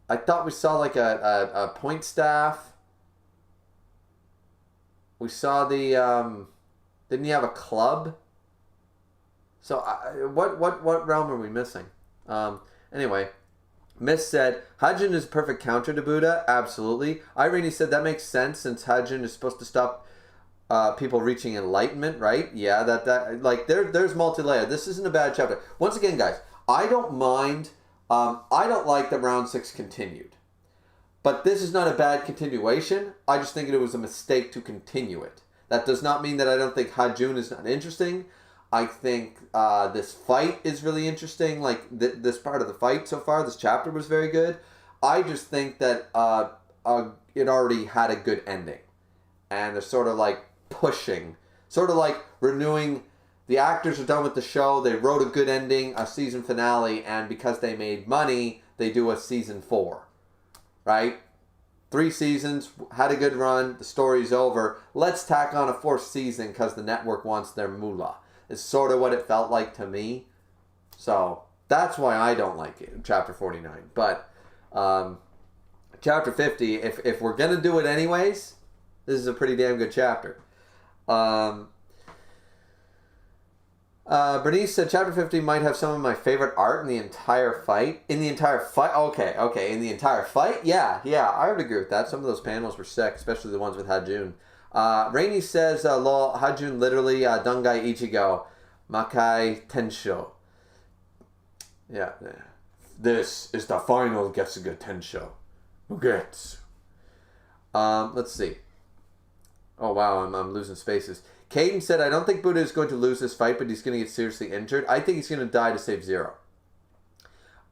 I thought we saw a point staff. We saw the didn't he have a club? So what realm are we missing? Anyway, Miss said Hajun is a perfect counter to Buddha. Absolutely. Irene said that makes sense since Hajun is supposed to stop people reaching enlightenment, right? Yeah, that like there's multi-layer. This isn't a bad chapter. Once again, guys, I don't mind. I don't like that round 6 continued, but this is not a bad continuation. I just think it was a mistake to continue it. That does not mean that I don't think Hajun is not interesting. I think this fight is really interesting. Like this part of the fight so far, this chapter was very good. I just think that it already had a good ending, and they're sort of like pushing, sort of like renewing. The actors are done with the show. They wrote a good ending, a season finale, and because they made money, they do a season 4, right? 3 seasons, had a good run. The story's over. Let's tack on a 4th season because the network wants their moolah. Is sort of what it felt like to me. So that's why I don't like it, chapter 49. But chapter 50, if we're going to do it anyways, this is a pretty damn good chapter. Bernice said chapter 50 might have some of my favorite art in the entire fight. In the entire fight? Okay. In the entire fight? Yeah, I would agree with that. Some of those panels were sick, especially the ones with Hajun. Rainy says, lol, Hajun literally, Dangai Ichigo, Makai Tensho. Yeah. This is the final Getsuga Tensho. Ugetsu. Let's see. Oh, wow, I'm losing spaces. Caden said, I don't think Buddha is going to lose this fight, but he's going to get seriously injured. I think he's going to die to save Zero.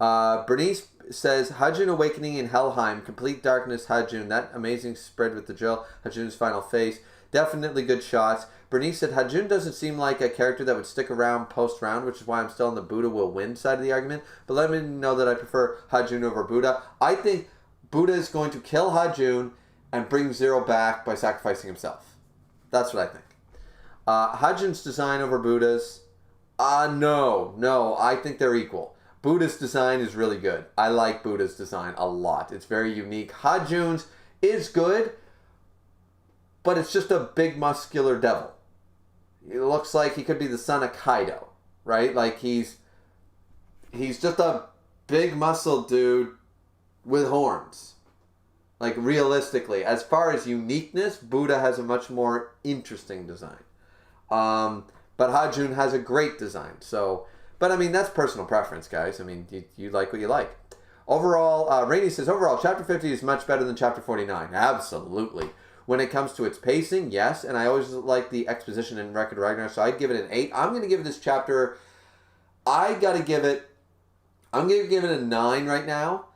Bernice says, Hajun awakening in Helheim, complete darkness Hajun, that amazing spread with the drill, Hajun's final face, definitely good shots. Bernice said, Hajun doesn't seem like a character that would stick around post-round, which is why I'm still on the Buddha will win side of the argument, but let me know that I prefer Hajun over Buddha. I think Buddha is going to kill Hajun and bring Zero back by sacrificing himself. That's what I think. Hajun's design over Buddha's, no, I think they're equal. Buddha's design is really good. I like Buddha's design a lot. It's very unique. Hajun's is good, but it's just a big muscular devil. It looks like he could be the son of Kaido, right? Like he's just a big muscle dude with horns. Like realistically, as far as uniqueness, Buddha has a much more interesting design. But Hajun has a great design. So, but I mean, that's personal preference, guys. I mean, you like what you like. Overall, Rainey says, overall, chapter 50 is much better than chapter 49. Absolutely. When it comes to its pacing, yes. And I always like the exposition in Record of Ragnarok, so I'd give it an 8. I'm going to give this chapter, I'm going to give it a 9 right now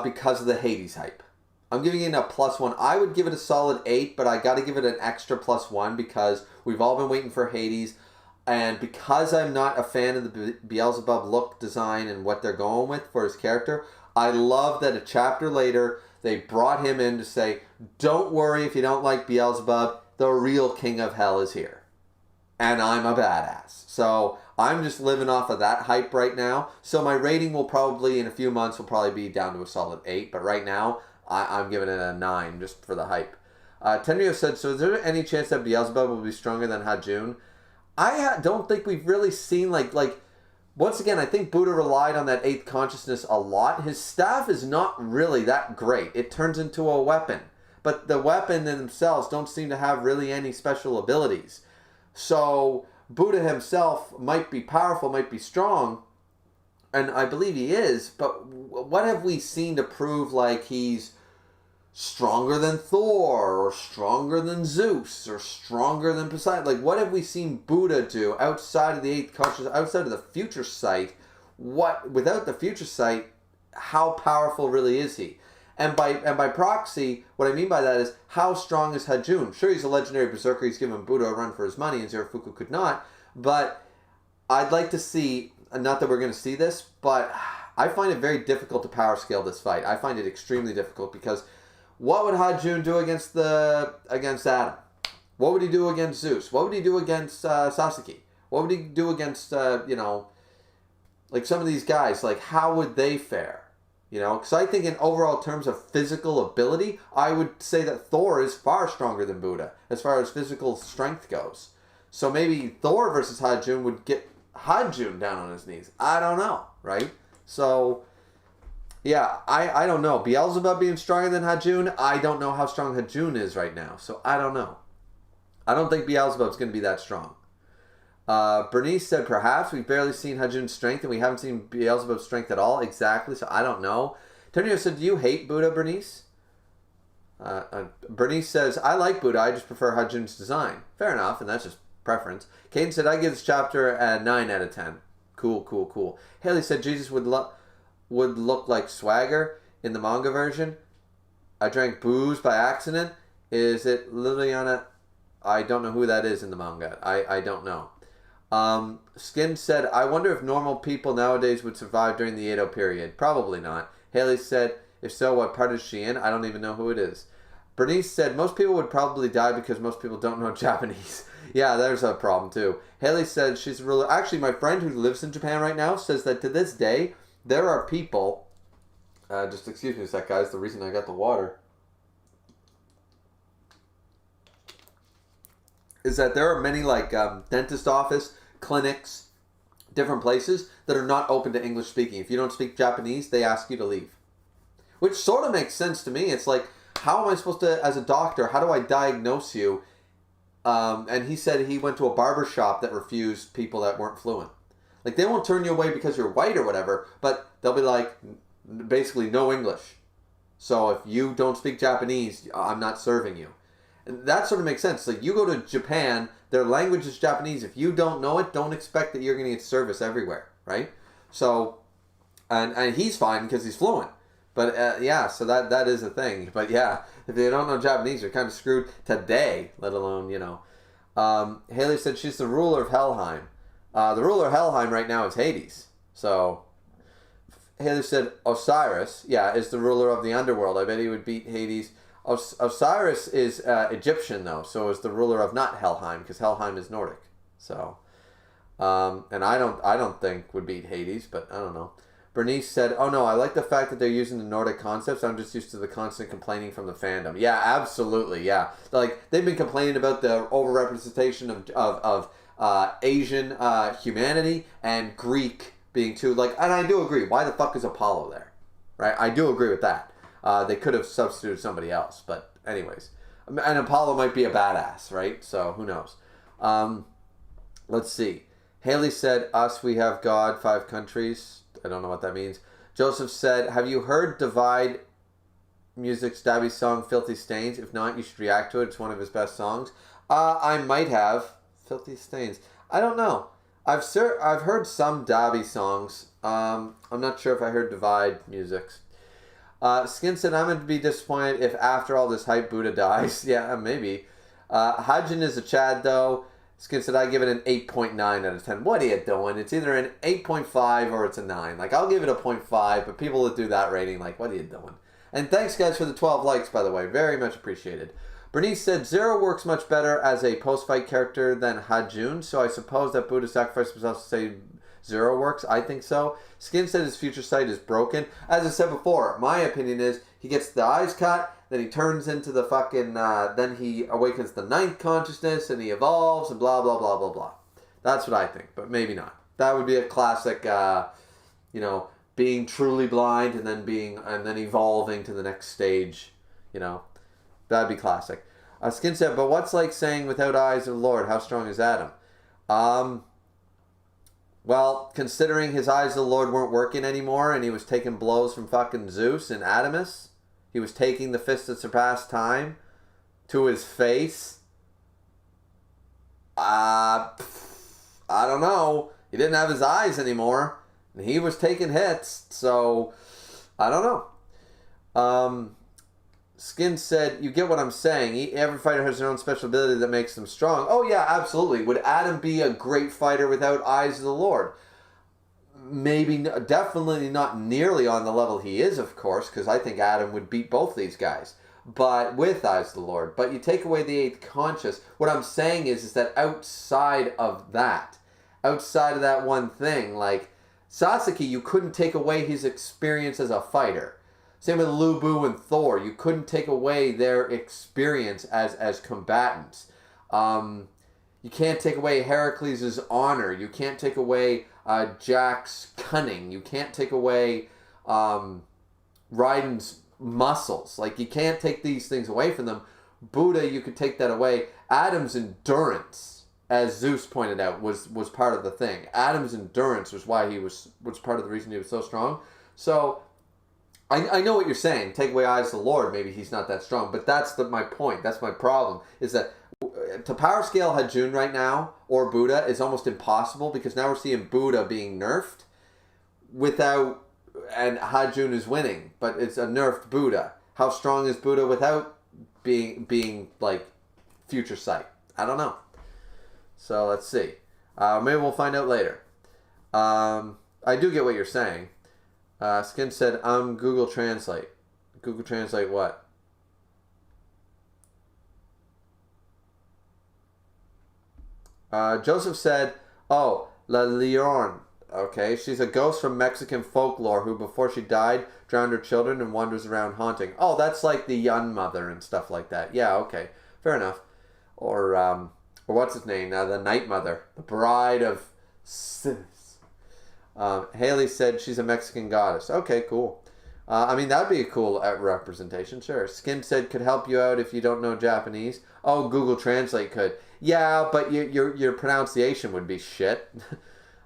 because of the Hades hype. I'm giving it a +1. I would give it a solid 8, but I got to give it an extra +1 because we've all been waiting for Hades. And because I'm not a fan of the Beelzebub look design and what they're going with for his character, I love that a chapter later they brought him in to say, don't worry if you don't like Beelzebub, the real king of hell is here. And I'm a badass. So I'm just living off of that hype right now. So my rating will probably, in a few months, will probably be down to a solid 8. But right now, I'm giving it a 9 just for the hype. Tenryo said, so is there any chance that Beelzebub will be stronger than Hajun? I don't think we've really seen, like once again, I think Buddha relied on that 8th consciousness a lot. His staff is not really that great. It turns into a weapon. But the weapon in themselves don't seem to have really any special abilities. So Buddha himself might be powerful, might be strong, and I believe he is, but what have we seen to prove like he's stronger than Thor, or stronger than Zeus, or stronger than Poseidon? Like, what have we seen Buddha do outside of the 8th consciousness, outside of the future sight? Without the future sight, how powerful really is he? And by proxy, what I mean by that is, how strong is Hajun? Sure, he's a legendary berserker, he's given Buddha a run for his money, and Zerafuku could not, but I'd like to see, not that we're going to see this, but I find it very difficult to power scale this fight. I find it extremely difficult because what would Hajun do against Adam? What would he do against Zeus? What would he do against Sasuke? What would he do against, like some of these guys? Like, how would they fare? Because I think in overall terms of physical ability, I would say that Thor is far stronger than Buddha as far as physical strength goes. So maybe Thor versus Hajun would get Hajun down on his knees? I don't know, right? So, yeah, I don't know. Beelzebub being stronger than Hajun, I don't know how strong Hajun is right now. So, I don't know. I don't think Beelzebub's going to be that strong. Bernice said, perhaps. We've barely seen Hajun's strength, and we haven't seen Beelzebub's strength at all. Exactly, so I don't know. Tonio said, do you hate Buddha, Bernice? Bernice says, I like Buddha, I just prefer Hajun's design. Fair enough, and that's just preference. Caden said, I give this chapter a 9 out of 10. Cool. Haley said, Jesus would look like Swagger in the manga version. I drank booze by accident. Is it Liliana? I don't know who that is in the manga. I don't know. Skin said, I wonder if normal people nowadays would survive during the Edo period. Probably not. Haley said, if so, what part is she in? I don't even know who it is. Bernice said, most people would probably die because most people don't know Japanese. Yeah, there's a problem too. Haley said she's a ruler. Actually, my friend who lives in Japan right now says that to this day, there are people... just excuse me a sec, guys. The reason I got the water is that there are many like dentist office, clinics, different places that are not open to English speaking. If you don't speak Japanese, they ask you to leave. Which sort of makes sense to me. It's like, how am I supposed to, as a doctor, how do I diagnose you? And he said he went to a barber shop that refused people that weren't fluent. Like, they won't turn you away because you're white or whatever, but they'll be like, basically, no English. So if you don't speak Japanese, I'm not serving you. And that sort of makes sense. Like, you go to Japan, their language is Japanese. If you don't know it, don't expect that you're going to get service everywhere, right? So, and he's fine because he's fluent. But yeah, so that is a thing. But yeah, if they don't know Japanese, you're kind of screwed today, let alone, you know. Haley said she's the ruler of Helheim. The ruler of Helheim right now is Hades. So, Haley said Osiris, yeah, is the ruler of the underworld. I bet he would beat Hades. Osiris is Egyptian, though, so is the ruler of not Helheim, because Helheim is Nordic. So, and I don't think would beat Hades, but I don't know. Bernice said, oh no, I like the fact that they're using the Nordic concepts. I'm just used to the constant complaining from the fandom. Yeah, absolutely, yeah. Like, they've been complaining about the overrepresentation of Asian humanity and Greek being too, like, and I do agree. Why the fuck is Apollo there? Right? I do agree with that. They could have substituted somebody else, but anyways. And Apollo might be a badass, right? So, who knows? Let's see. Haley said, us, we have God, 5 countries. I don't know what that means. Joseph said, have you heard Divide Music's Dabby's song, Filthy Stains? If not, you should react to it. It's one of his best songs. I might have. Filthy Stains. I don't know. I've heard some Dabby songs. I'm not sure if I heard Divide Music's. Skin said, I'm going to be disappointed if after all this hype Buddha dies. Yeah, maybe. Hajin is a Chad, though. Skin said, I give it an 8.9 out of 10. What are you doing? It's either an 8.5 or it's a 9. Like, I'll give it a 0.5, but people that do that rating, like, what are you doing? And thanks, guys, for the 12 likes, by the way. Very much appreciated. Bernice said, Zero works much better as a post-fight character than Hajun, so I suppose that Buddha sacrificed himself to say Zero works. I think so. Skin said his future sight is broken. As I said before, my opinion is he gets the eyes cut, then he turns into the fucking, then he awakens the 9th consciousness, and he evolves, and blah, blah, blah, blah, blah. That's what I think, but maybe not. That would be a classic, you know, being truly blind, and then evolving to the next stage, you know. That'd be classic. Skin said, but what's like saying without eyes of the Lord, how strong is Adam? Well, considering his eyes of the Lord weren't working anymore, and he was taking blows from fucking Zeus and Adamus, he was taking the fist that surpassed time to his face. I don't know. He didn't have his eyes anymore, and he was taking hits, so I don't know. Skin said, you get what I'm saying. Every fighter has their own special ability that makes them strong. Oh yeah, absolutely. Would Adam be a great fighter without eyes of the Lord? Maybe, definitely not nearly on the level he is, of course, because I think Adam would beat both these guys. But with eyes of the Lord. But you take away the 8th conscious. What I'm saying is that outside of that one thing, like Sasuke, you couldn't take away his experience as a fighter. Same with Lu Bu and Thor. You couldn't take away their experience as combatants. You can't take away Heracles' honor. You can't take away Jack's cunning. You can't take away Raiden's muscles. Like, you can't take these things away from them. Buddha, you could take that away. Adam's endurance, as Zeus pointed out, was part of the thing. Adam's endurance was why he was part of the reason he was so strong. So, I know what you're saying. Take away eyes of the Lord, maybe he's not that strong. But that's my point. That's my problem. Is that to power scale Hajun right now, or Buddha, is almost impossible, because now we're seeing Buddha being nerfed without, and Hajun is winning, but it's a nerfed Buddha. How strong is Buddha without being like future sight? I don't know. So let's see. Maybe we'll find out later. I do get what you're saying. Skin said, I'm Google Translate. Google Translate what? Joseph said, oh, La Leon. Okay, she's a ghost from Mexican folklore who, before she died, drowned her children and wanders around haunting. Oh, that's like the Yun Mother and stuff like that. Yeah, okay, fair enough. Or what's his name? The Night Mother, the Bride of Sins. Haley said she's a Mexican goddess. Okay, cool. I mean, that'd be a cool representation, sure. Skin said could help you out if you don't know Japanese. Oh, Google Translate could. Yeah, but your pronunciation would be shit.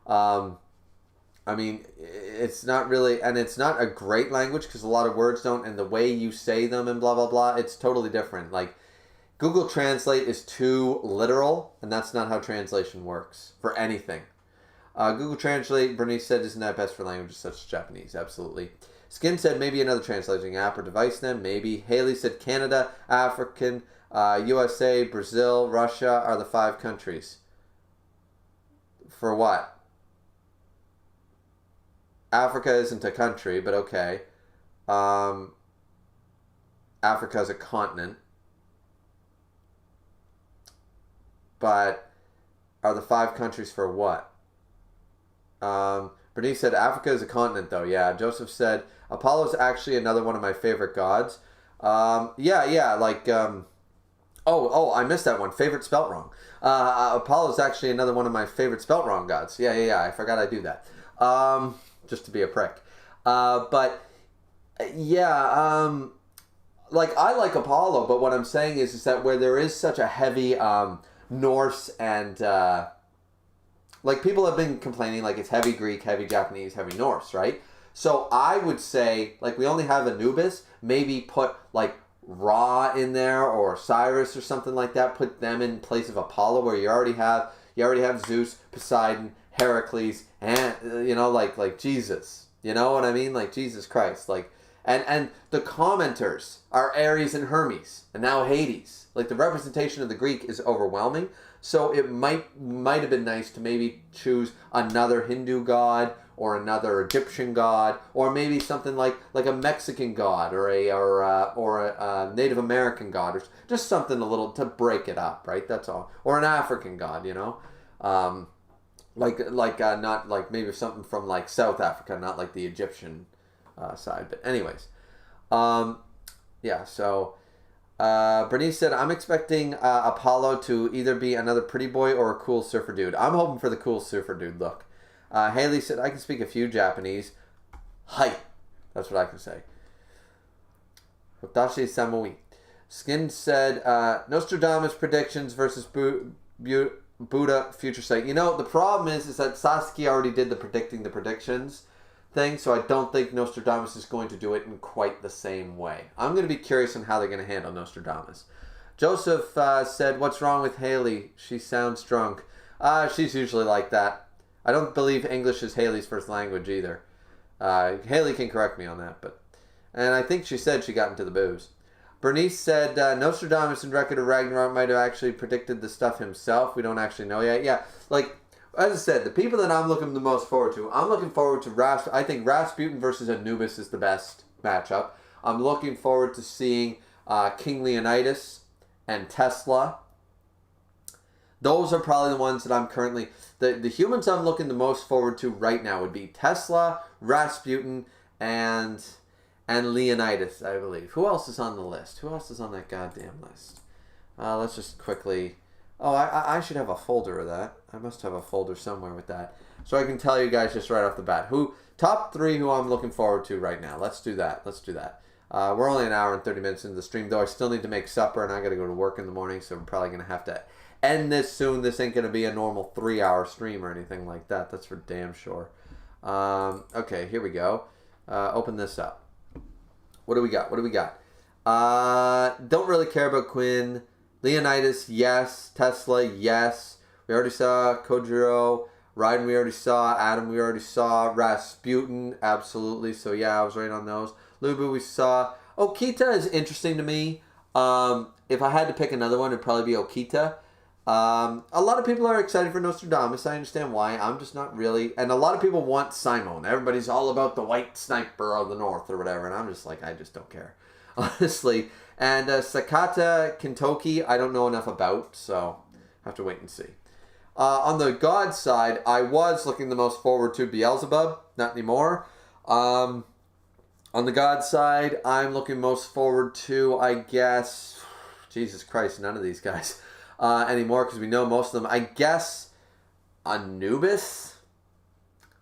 I mean, it's not really, and it's not a great language because a lot of words don't, and the way you say them and blah, blah, blah, it's totally different. Like, Google Translate is too literal, and that's not how translation works for anything. Google Translate, Bernice said, isn't that best for languages such as Japanese? Absolutely. Skin said maybe another translating app or device then, maybe. Haley said Canada, African, USA, Brazil, Russia are the 5 countries. For what? Africa isn't a country, but okay. Africa is a continent. But are the 5 countries for what? Bernice said Africa is a continent, though. Yeah. Joseph said Apollo is actually another one of my favorite gods. Yeah. Like, I missed that one. Favorite spelt wrong. Apollo is actually another one of my favorite spelt wrong gods. Yeah. I forgot I do that. Just to be a prick. But yeah, like, I like Apollo, but what I'm saying is that where there is such a heavy Norse and like, people have been complaining like it's heavy Greek, heavy Japanese, heavy Norse, right? So I would say, like, we only have Anubis, maybe put like Ra in there or Cyrus or something like that, put them in place of Apollo, where you already have Zeus, Poseidon, Heracles, and like Jesus. You know what I mean? Like Jesus Christ. Like, and the commenters are Ares and Hermes, and now Hades. Like, the representation of the Greek is overwhelming. So it might have been nice to maybe choose another Hindu god or another Egyptian god, or maybe something like a Mexican god or a Native American god, or just something a little to break it up, right? That's all. Or an African god, you know. Not like maybe something from like South Africa, not like the Egyptian side. But anyways, yeah. So Bernice said, I'm expecting Apollo to either be another pretty boy or a cool surfer dude. I'm hoping for the cool surfer dude look. Haley said, I can speak a few Japanese. Hi. That's what I can say. Hotashi Samui. Skin said, Nostradamus predictions versus Buddha future sight. You know, the problem is that Sasuke already did the predicting the predictions thing, so I don't think Nostradamus is going to do it in quite the same way. I'm going to be curious on how they're going to handle Nostradamus. Joseph said, what's wrong with Haley? She sounds drunk. She's usually like that. I don't believe English is Haley's first language either. Haley can correct me on that, and I think she said she got into the booze. Bernice said, Nostradamus in Record of Ragnarok might have actually predicted the stuff himself. We don't actually know yet. Yeah, like, as I said, the people that I'm looking the most forward to, I'm looking forward to I think Rasputin versus Anubis is the best matchup. I'm looking forward to seeing King Leonidas and Tesla. Those are probably the ones that I'm currently... The humans I'm looking the most forward to right now would be Tesla, Rasputin, and Leonidas, I believe. Who else is on the list? Who else is on that goddamn list? Let's just quickly Oh, I should have a folder of that. I must have a folder somewhere with that. So I can tell you guys just right off the bat. Top 3 who I'm looking forward to right now. Let's do that. We're only an hour and 30 minutes into the stream, though I still need to make supper, and I got to go to work in the morning, so we're probably going to have to end this soon. This ain't going to be a normal 3-hour stream or anything like that. That's for damn sure. Okay, here we go. Open this up. What do we got? Don't really care about Quinn. Leonidas, yes. Tesla, yes. We already saw Kojiro. Raiden, we already saw. Adam, we already saw. Rasputin, absolutely. So, yeah, I was right on those. Lubu, we saw. Okita is interesting to me. If I had to pick another one, it'd probably be Okita. A lot of people are excited for Nostradamus. I understand why. I'm just not really. And a lot of people want Simon. Everybody's all about the white sniper of the north or whatever. And I'm just like, I just don't care. Honestly. And Sakata Kintoki, I don't know enough about. So, have to wait and see. On the God side, I was looking the most forward to Beelzebub. Not anymore. On the God side, I'm looking most forward to, I guess, Jesus Christ, none of these guys anymore, because we know most of them. I guess Anubis,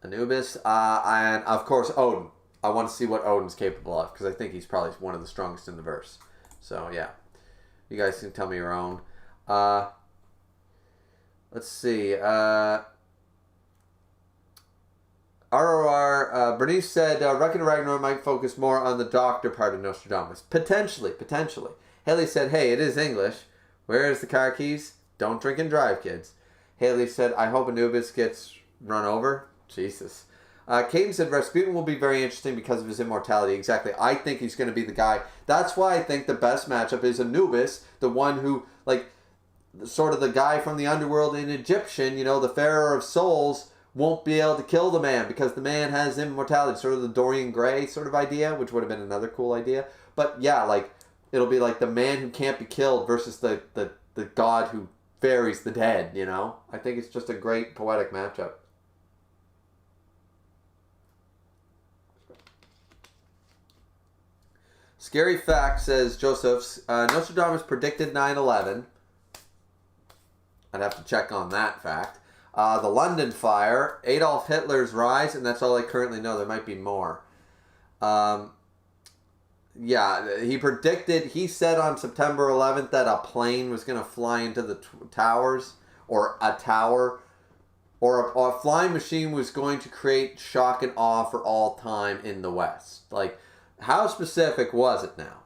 and of course Odin. I want to see what Odin's capable of, because I think he's probably one of the strongest in the verse. So yeah, you guys can tell me your own. Let's see. ROR, Bernice said, Reckon Ragnar might focus more on the doctor part of Nostradamus. Potentially. Haley said, hey, it is English. Where is the car keys? Don't drink and drive, kids. Haley said, I hope Anubis gets run over. Jesus. Caden said, Rasputin will be very interesting because of his immortality. Exactly. I think he's going to be the guy. That's why I think the best matchup is Anubis, the one who, like, sort of the guy from the underworld in Egyptian, the Pharaoh of Souls, won't be able to kill the man because the man has immortality. Sort of the Dorian Gray sort of idea, which would have been another cool idea. But yeah, like, it'll be like the man who can't be killed versus the god who buries the dead, I think it's just a great poetic matchup. Scary Fact says, Joseph's, Nostradamus predicted 9/11. I'd have to check on that fact. The London fire, Adolf Hitler's rise, and that's all I currently know. There might be more. Yeah, he said on September 11th that a plane was going to fly into the towers, or a tower, or a flying machine was going to create shock and awe for all time in the West. Like, how specific was it now?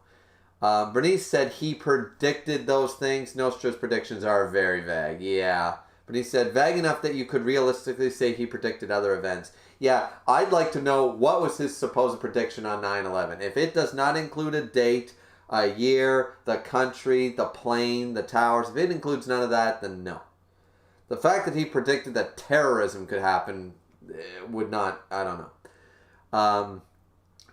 Bernice said he predicted those things. Nostra's predictions are very vague. Yeah. But he said vague enough that you could realistically say he predicted other events. Yeah, I'd like to know what was his supposed prediction on 9/11. If it does not include a date, a year, the country, the plane, the towers, if it includes none of that, then no. The fact that he predicted that terrorism could happen would not, I don't know.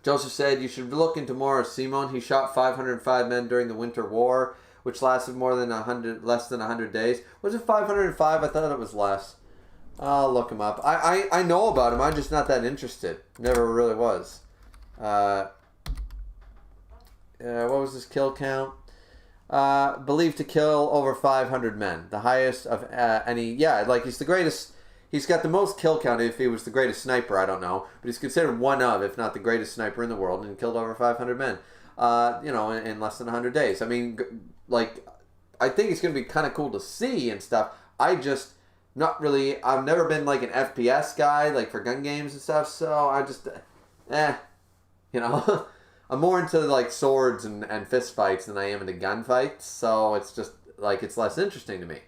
Joseph said, you should look into more of Simon. He shot 505 men during the Winter War, which lasted less than 100 days. Was it 505? I thought it was less. I'll look him up. I know about him. I'm just not that interested. Never really was. What was his kill count? Believed to kill over 500 men. The highest of any... Yeah, like he's the greatest... He's got the most kill count. If he was the greatest sniper, I don't know. But he's considered one of, if not the greatest sniper in the world, and killed over 500 men. In less than 100 days. I mean, like, I think it's going to be kind of cool to see and stuff. I've never been like an FPS guy, like for gun games and stuff, so I just, I'm more into like swords and fist fights than I am into gunfights, so it's just, like, it's less interesting to me.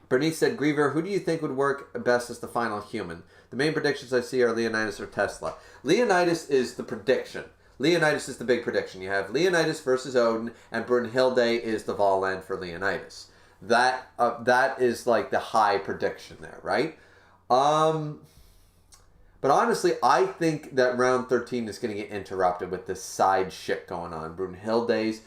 Bernice said, Griever, who do you think would work best as the final human? The main predictions I see are Leonidas or Tesla. Leonidas is the prediction. Leonidas is the big prediction. You have Leonidas versus Odin, and Brunhilde is the Valland for Leonidas. That is like the high prediction there, right? But honestly, I think that round 13 is going to get interrupted with this side shit going on. Brunhilde's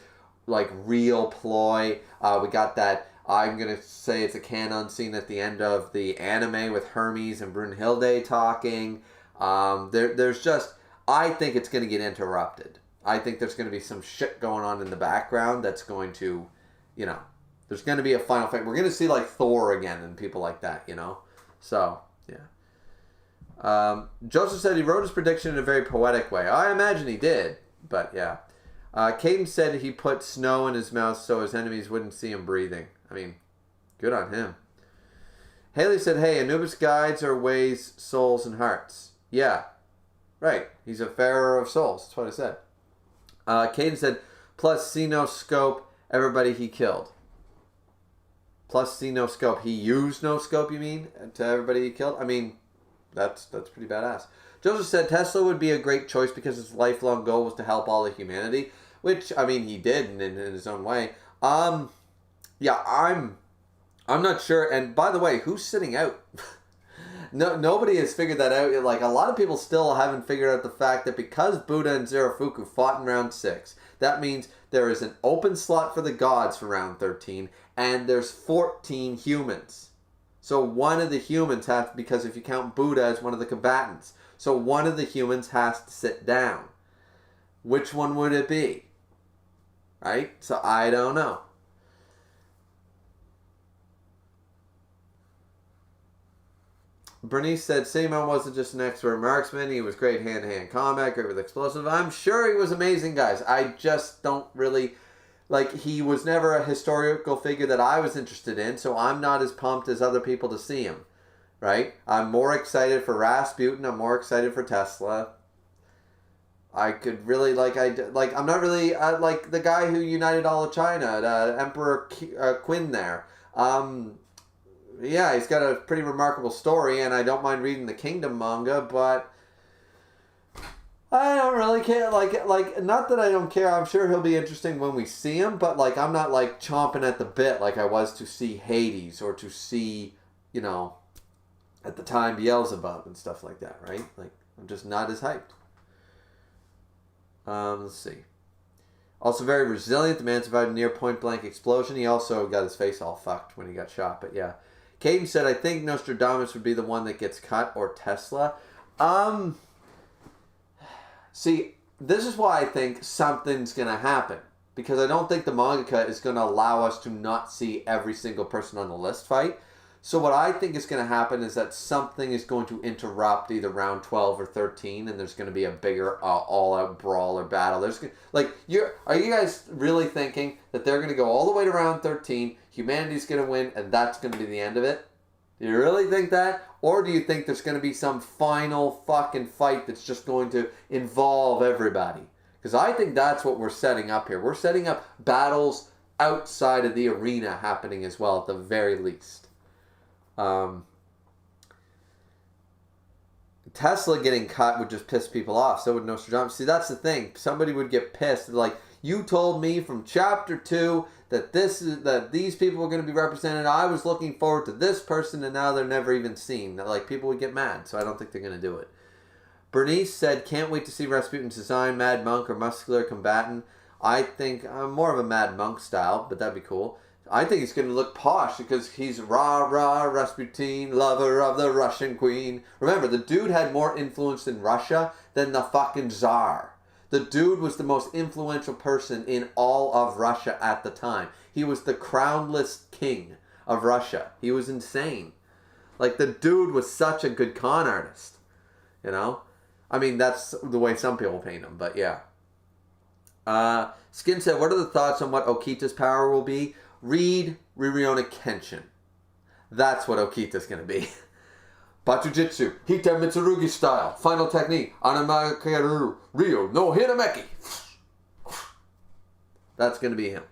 like real ploy. We got that. I'm going to say it's a canon scene at the end of the anime with Hermes and Brunhilde talking. There's just... I think it's going to get interrupted. I think there's going to be some shit going on in the background that's going to, There's going to be a final fight. We're going to see like Thor again and people like that, you know? So, yeah. Joseph said he wrote his prediction in a very poetic way. I imagine he did, but yeah. Caden said he put snow in his mouth so his enemies wouldn't see him breathing. I mean, good on him. Haley said, hey, Anubis guides or weighs souls and hearts. Yeah, right. He's a pharaoh of souls. That's what I said. Caden said, plus see no scope, everybody he killed. Plus see no scope. He used no scope, you mean, to everybody he killed? I mean, that's pretty badass. Joseph said Tesla would be a great choice because his lifelong goal was to help all of humanity, which, I mean, he did in his own way. Yeah, I'm not sure. And by the way, who's sitting out? Nobody has figured that out. Like, a lot of people still haven't figured out the fact that because Buddha and Zerafuku fought in round 6, that means there is an open slot for the gods for round 13, and there's 14 humans. So one of the humans has, because if you count Buddha as one of the combatants, so one of the humans has to sit down. Which one would it be? Right? So I don't know. Bernice said Simon wasn't just an expert marksman. He was great hand-to-hand combat, great with explosives. I'm sure he was amazing, guys. I just don't really... Like, he was never a historical figure that I was interested in, so I'm not as pumped as other people to see him. Right? I'm more excited for Rasputin. I'm more excited for Tesla. I could really, I'm not really, like the guy who united all of China, Emperor Qin there. Yeah, he's got a pretty remarkable story, and I don't mind reading the Kingdom manga, but I don't really care. Like, not that I don't care. I'm sure he'll be interesting when we see him, but, like, I'm not, like, chomping at the bit like I was to see Hades or to see, you know, at the time, Beelzebub and stuff like that, right? Like, I'm just not as hyped. Let's see. Also very resilient. The man survived a near point-blank explosion. He also got his face all fucked when he got shot, but yeah. Caden said, I think Nostradamus would be the one that gets cut, or Tesla. See, this is why I think something's going to happen. Because I don't think the mangaka is going to allow us to not see every single person on the list fight. So what I think is going to happen is that something is going to interrupt either round 12 or 13, and there's going to be a bigger all-out brawl or battle. Are you guys really thinking that they're going to go all the way to round 13, humanity's going to win, and that's going to be the end of it? Do you really think that? Or do you think there's going to be some final fucking fight that's just going to involve everybody? Because I think that's what we're setting up here. We're setting up battles outside of the arena happening as well, at the very least. Tesla getting cut would just piss people off. So would Nostradamus. See, that's the thing. Somebody would get pissed. Like, you told me from chapter 2 that these people were going to be represented. I was looking forward to this person, and now they're never even seen. Like, people would get mad. So I don't think they're going to do it. Bernice said, can't wait to see Rasputin's design, Mad Monk or Muscular Combatant. I think I'm more of a Mad Monk style, but that'd be cool. I think he's going to look posh because he's rah-rah Rasputin, lover of the Russian queen. Remember, the dude had more influence in Russia than the fucking Tsar. The dude was the most influential person in all of Russia at the time. He was the crownless king of Russia. He was insane. Like, the dude was such a good con artist. You know? I mean, that's the way some people paint him, but yeah. Skin said, what are the thoughts on what Okita's power will be? Read Ririona Kenshin. That's what Okita's going to be. Bachujitsu, Hita Mitsurugi style, final technique, Anamakeru, Ryo no Hinameki. That's going to be him.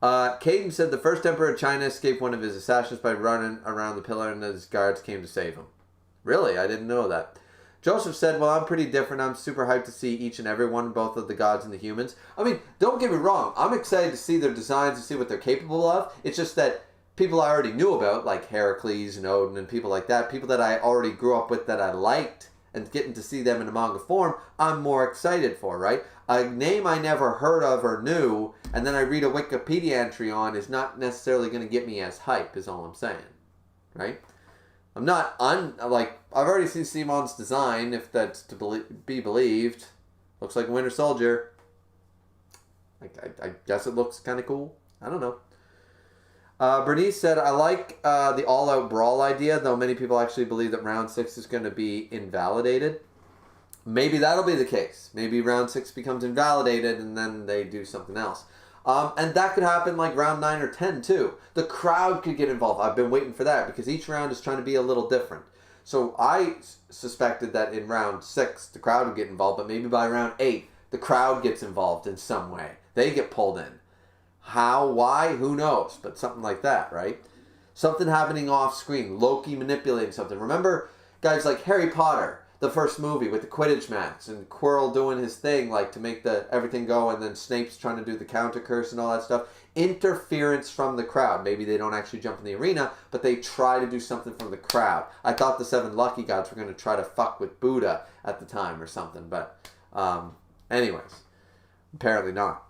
Caden said the first emperor of China escaped one of his assassins by running around the pillar and his guards came to save him. Really? I didn't know that. Joseph said, well, I'm pretty different. I'm super hyped to see each and every one, both of the gods and the humans. I mean, don't get me wrong. I'm excited to see their designs and see what they're capable of. It's just that people I already knew about, like Heracles and Odin and people like that, people that I already grew up with that I liked, and getting to see them in a manga form, I'm more excited for, right? A name I never heard of or knew, and then I read a Wikipedia entry on is not necessarily going to get me as hype, is all I'm saying, right? I'm not, I've already seen Simon's design, if that's to be believed. Looks like a Winter Soldier. I guess it looks kind of cool. I don't know. Bernice said, I like the all-out brawl idea, though many people actually believe that round 6 is going to be invalidated. Maybe that'll be the case. Maybe round 6 becomes invalidated and then they do something else. And that could happen like round 9 or 10 too. The crowd could get involved. I've been waiting for that because each round is trying to be a little different. So I suspected that in round 6 the crowd would get involved, but maybe by round 8 the crowd gets involved in some way. They get pulled in. How, why, who knows? But something like that, right? Something happening off screen. Loki manipulating something. Remember guys like Harry Potter, the first movie with the Quidditch match and Quirrell doing his thing like to make the everything go, and then Snape's trying to do the counter curse and all that stuff. Interference from the crowd. Maybe they don't actually jump in the arena, but they try to do something from the crowd. I thought the 7 lucky gods were going to try to fuck with Buddha at the time or something, but anyways, apparently not.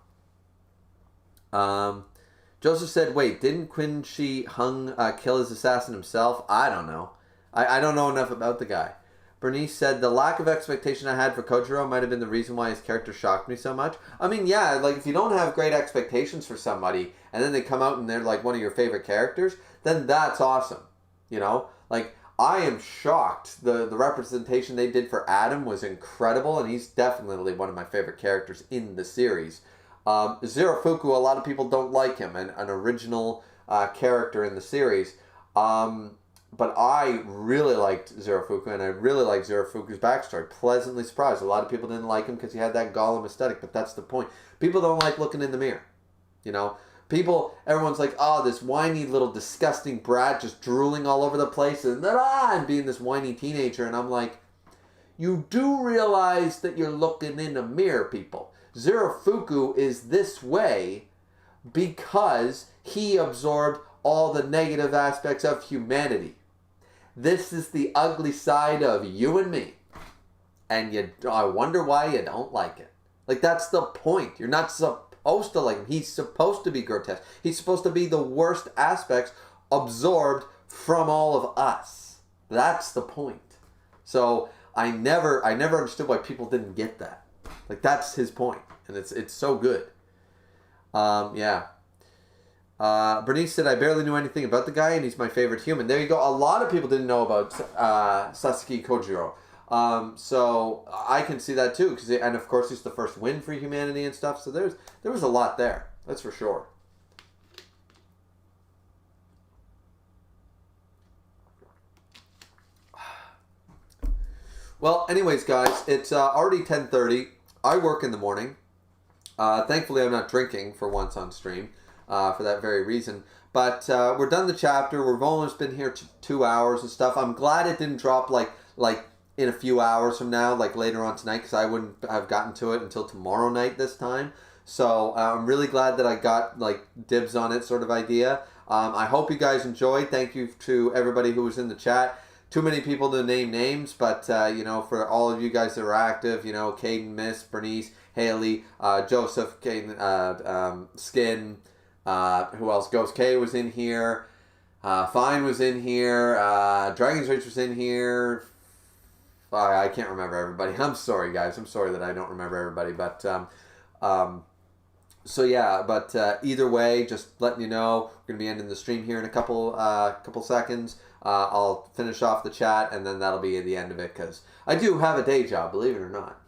Joseph said, wait, didn't Quincy Hung kill his assassin himself? I don't know. I don't know enough about the guy. Bernice said, the lack of expectation I had for Kojiro might have been the reason why his character shocked me so much. I mean, yeah, like if you don't have great expectations for somebody and then they come out and they're like one of your favorite characters, then that's awesome. You know? Like, I am shocked. The representation they did for Adam was incredible, and he's definitely one of my favorite characters in the series. Zerafuku, a lot of people don't like him, an original character in the series. But I really liked Zerafuku, and I really liked Zerafuku's backstory. Pleasantly surprised. A lot of people didn't like him because he had that Gollum aesthetic, but that's the point. People don't like looking in the mirror. You know? Everyone's like, oh, this whiny little disgusting brat just drooling all over the place and being this whiny teenager. And I'm like, you do realize that you're looking in a mirror, people. Zerafuku is this way because he absorbed all the negative aspects of humanity. This is the ugly side of you and me. And I wonder why you don't like it. Like, that's the point. You're not supposed to like him. He's supposed to be grotesque. He's supposed to be the worst aspects absorbed from all of us. That's the point. So I never understood why people didn't get that. Like, that's his point. And it's so good. Yeah. Bernice said, I barely knew anything about the guy, and he's my favorite human. There you go. A lot of people didn't know about Sasuke Kojiro. So I can see that too. And of course, he's the first win for humanity and stuff. So there was a lot there. That's for sure. Well, anyways, guys, it's already 10:30. I work in the morning. Thankfully, I'm not drinking for once on stream. For that very reason. But we're done the chapter. We've almost been here 2 hours and stuff. I'm glad it didn't drop like in a few hours from now, like later on tonight, because I wouldn't have gotten to it until tomorrow night this time. So I'm really glad that I got like dibs on it sort of idea. I hope you guys enjoyed. Thank you to everybody who was in the chat. Too many people to name names, but for all of you guys that are active, Caden, Miss, Bernice, Haley, Joseph, Caden, Skin, who else? Ghost K was in here. Fine was in here. Dragon's Rage was in here. I can't remember everybody. I'm sorry, guys. I'm sorry that I don't remember everybody. But so yeah. But either way, just letting you know, we're gonna be ending the stream here in a couple seconds. I'll finish off the chat, and then that'll be the end of it, because I do have a day job, believe it or not.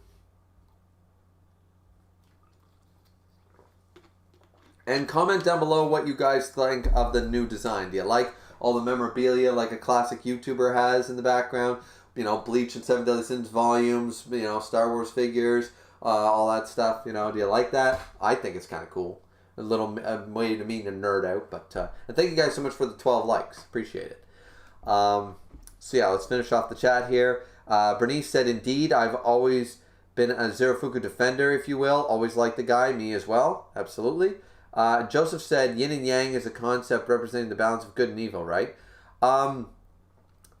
And comment down below what you guys think of the new design. Do you like all the memorabilia like a classic YouTuber has in the background? Bleach and 7 Deadly Sins volumes, Star Wars figures, all that stuff. Do you like that? I think it's kind of cool. A little way to mean to nerd out. But and thank you guys so much for the 12 likes. Appreciate it. So yeah, let's finish off the chat here. Bernice said, indeed, I've always been a Zerafuku defender, if you will. Always liked the guy. Me as well. Absolutely. Joseph said, yin and yang is a concept representing the balance of good and evil, right?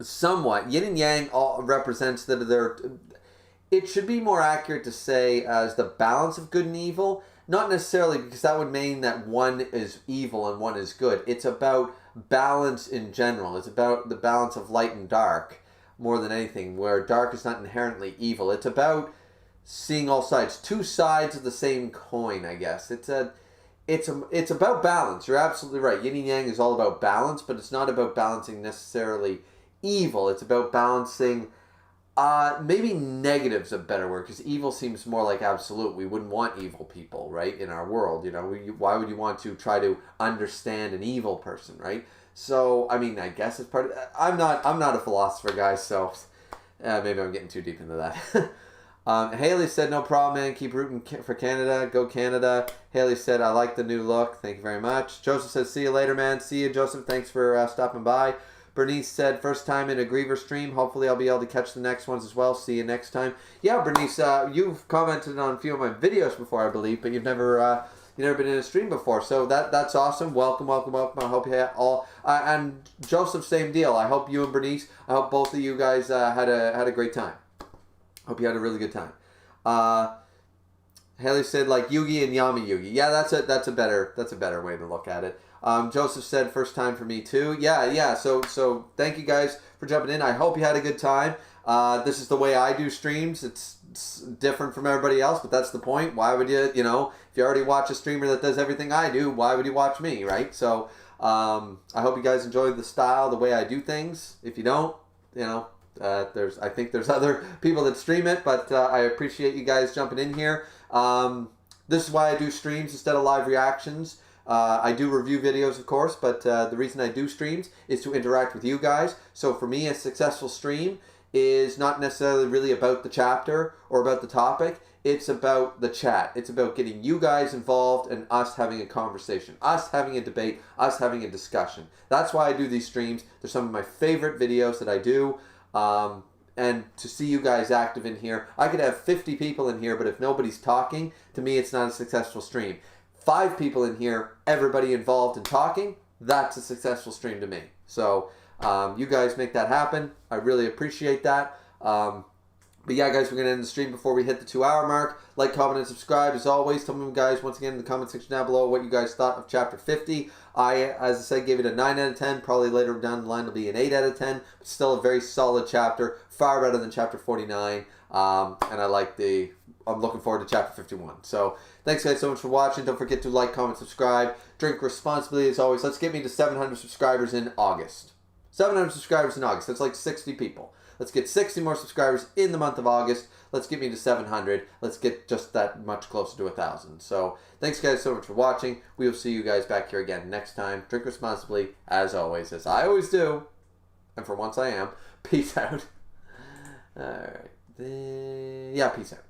Somewhat. Yin and yang all represents that it should be more accurate to say as the balance of good and evil. Not necessarily, because that would mean that one is evil and one is good. It's about balance in general. It's about the balance of light and dark more than anything, where dark is not inherently evil. It's about seeing all sides. Two sides of the same coin, I guess. It's it's about balance. You're absolutely right. Yin and Yang is all about balance, but it's not about balancing necessarily evil. It's about balancing. Maybe negative's a better word, because evil seems more like absolute. We wouldn't want evil people, right, in our world. You know, why would you want to try to understand an evil person, right? So, I mean, I guess it's part of. I'm not a philosopher, guys. So maybe I'm getting too deep into that. Haley said, no problem, man. Keep rooting for Canada. Go Canada. Haley said, I like the new look. Thank you very much. Joseph says, see you later, man. See you, Joseph. Thanks for stopping by. Bernice said, first time in a Griever stream. Hopefully I'll be able to catch the next ones as well. See you next time. Yeah, Bernice, you've commented on a few of my videos before, I believe, but you've never been in a stream before. So that's awesome. Welcome, welcome, welcome. I hope you had all... and Joseph, same deal. I hope you and Bernice, I hope both of you guys had a great time. Hope you had a really good time. Haley said, like Yugi and Yami Yugi. Yeah, that's a better way to look at it. Joseph said, first time for me too. Yeah. So thank you guys for jumping in. I hope you had a good time. This is the way I do streams. It's different from everybody else, but that's the point. Why would you, if you already watch a streamer that does everything I do, why would you watch me, right? So I hope you guys enjoyed the style, the way I do things. If you don't, I think there's other people that stream it, but I appreciate you guys jumping in here. This is why I do streams instead of live reactions. I do review videos, of course, but the reason I do streams is to interact with you guys. So for me, a successful stream is not necessarily really about the chapter or about the topic. It's about the chat. It's about getting you guys involved and us having a conversation, us having a debate, us having a discussion. That's why I do these streams. They're some of my favorite videos that I do. And to see you guys active in here, I could have 50 people in here, but if nobody's talking, to me, it's not a successful stream. 5 people in here, everybody involved in talking, that's a successful stream to me. So you guys make that happen. I really appreciate that. But yeah, guys, we're going to end the stream before we hit the 2-hour mark. Like, comment, and subscribe. As always, tell me, guys, once again, in the comment section down below what you guys thought of Chapter 50. I, as I said, gave it a 9 out of 10. Probably later down the line it'll be an 8 out of 10. But still a very solid chapter. Far better than Chapter 49. And I'm looking forward to Chapter 51. So, thanks, guys, so much for watching. Don't forget to like, comment, subscribe. Drink responsibly, as always. Let's get me to 700 subscribers in August. 700 subscribers in August. That's like 60 people. Let's get 60 more subscribers in the month of August. Let's get me to 700. Let's get just that much closer to 1,000. So, thanks, guys, so much for watching. We will see you guys back here again next time. Drink responsibly, as always, as I always do. And for once I am. Peace out. All right. Yeah, peace out.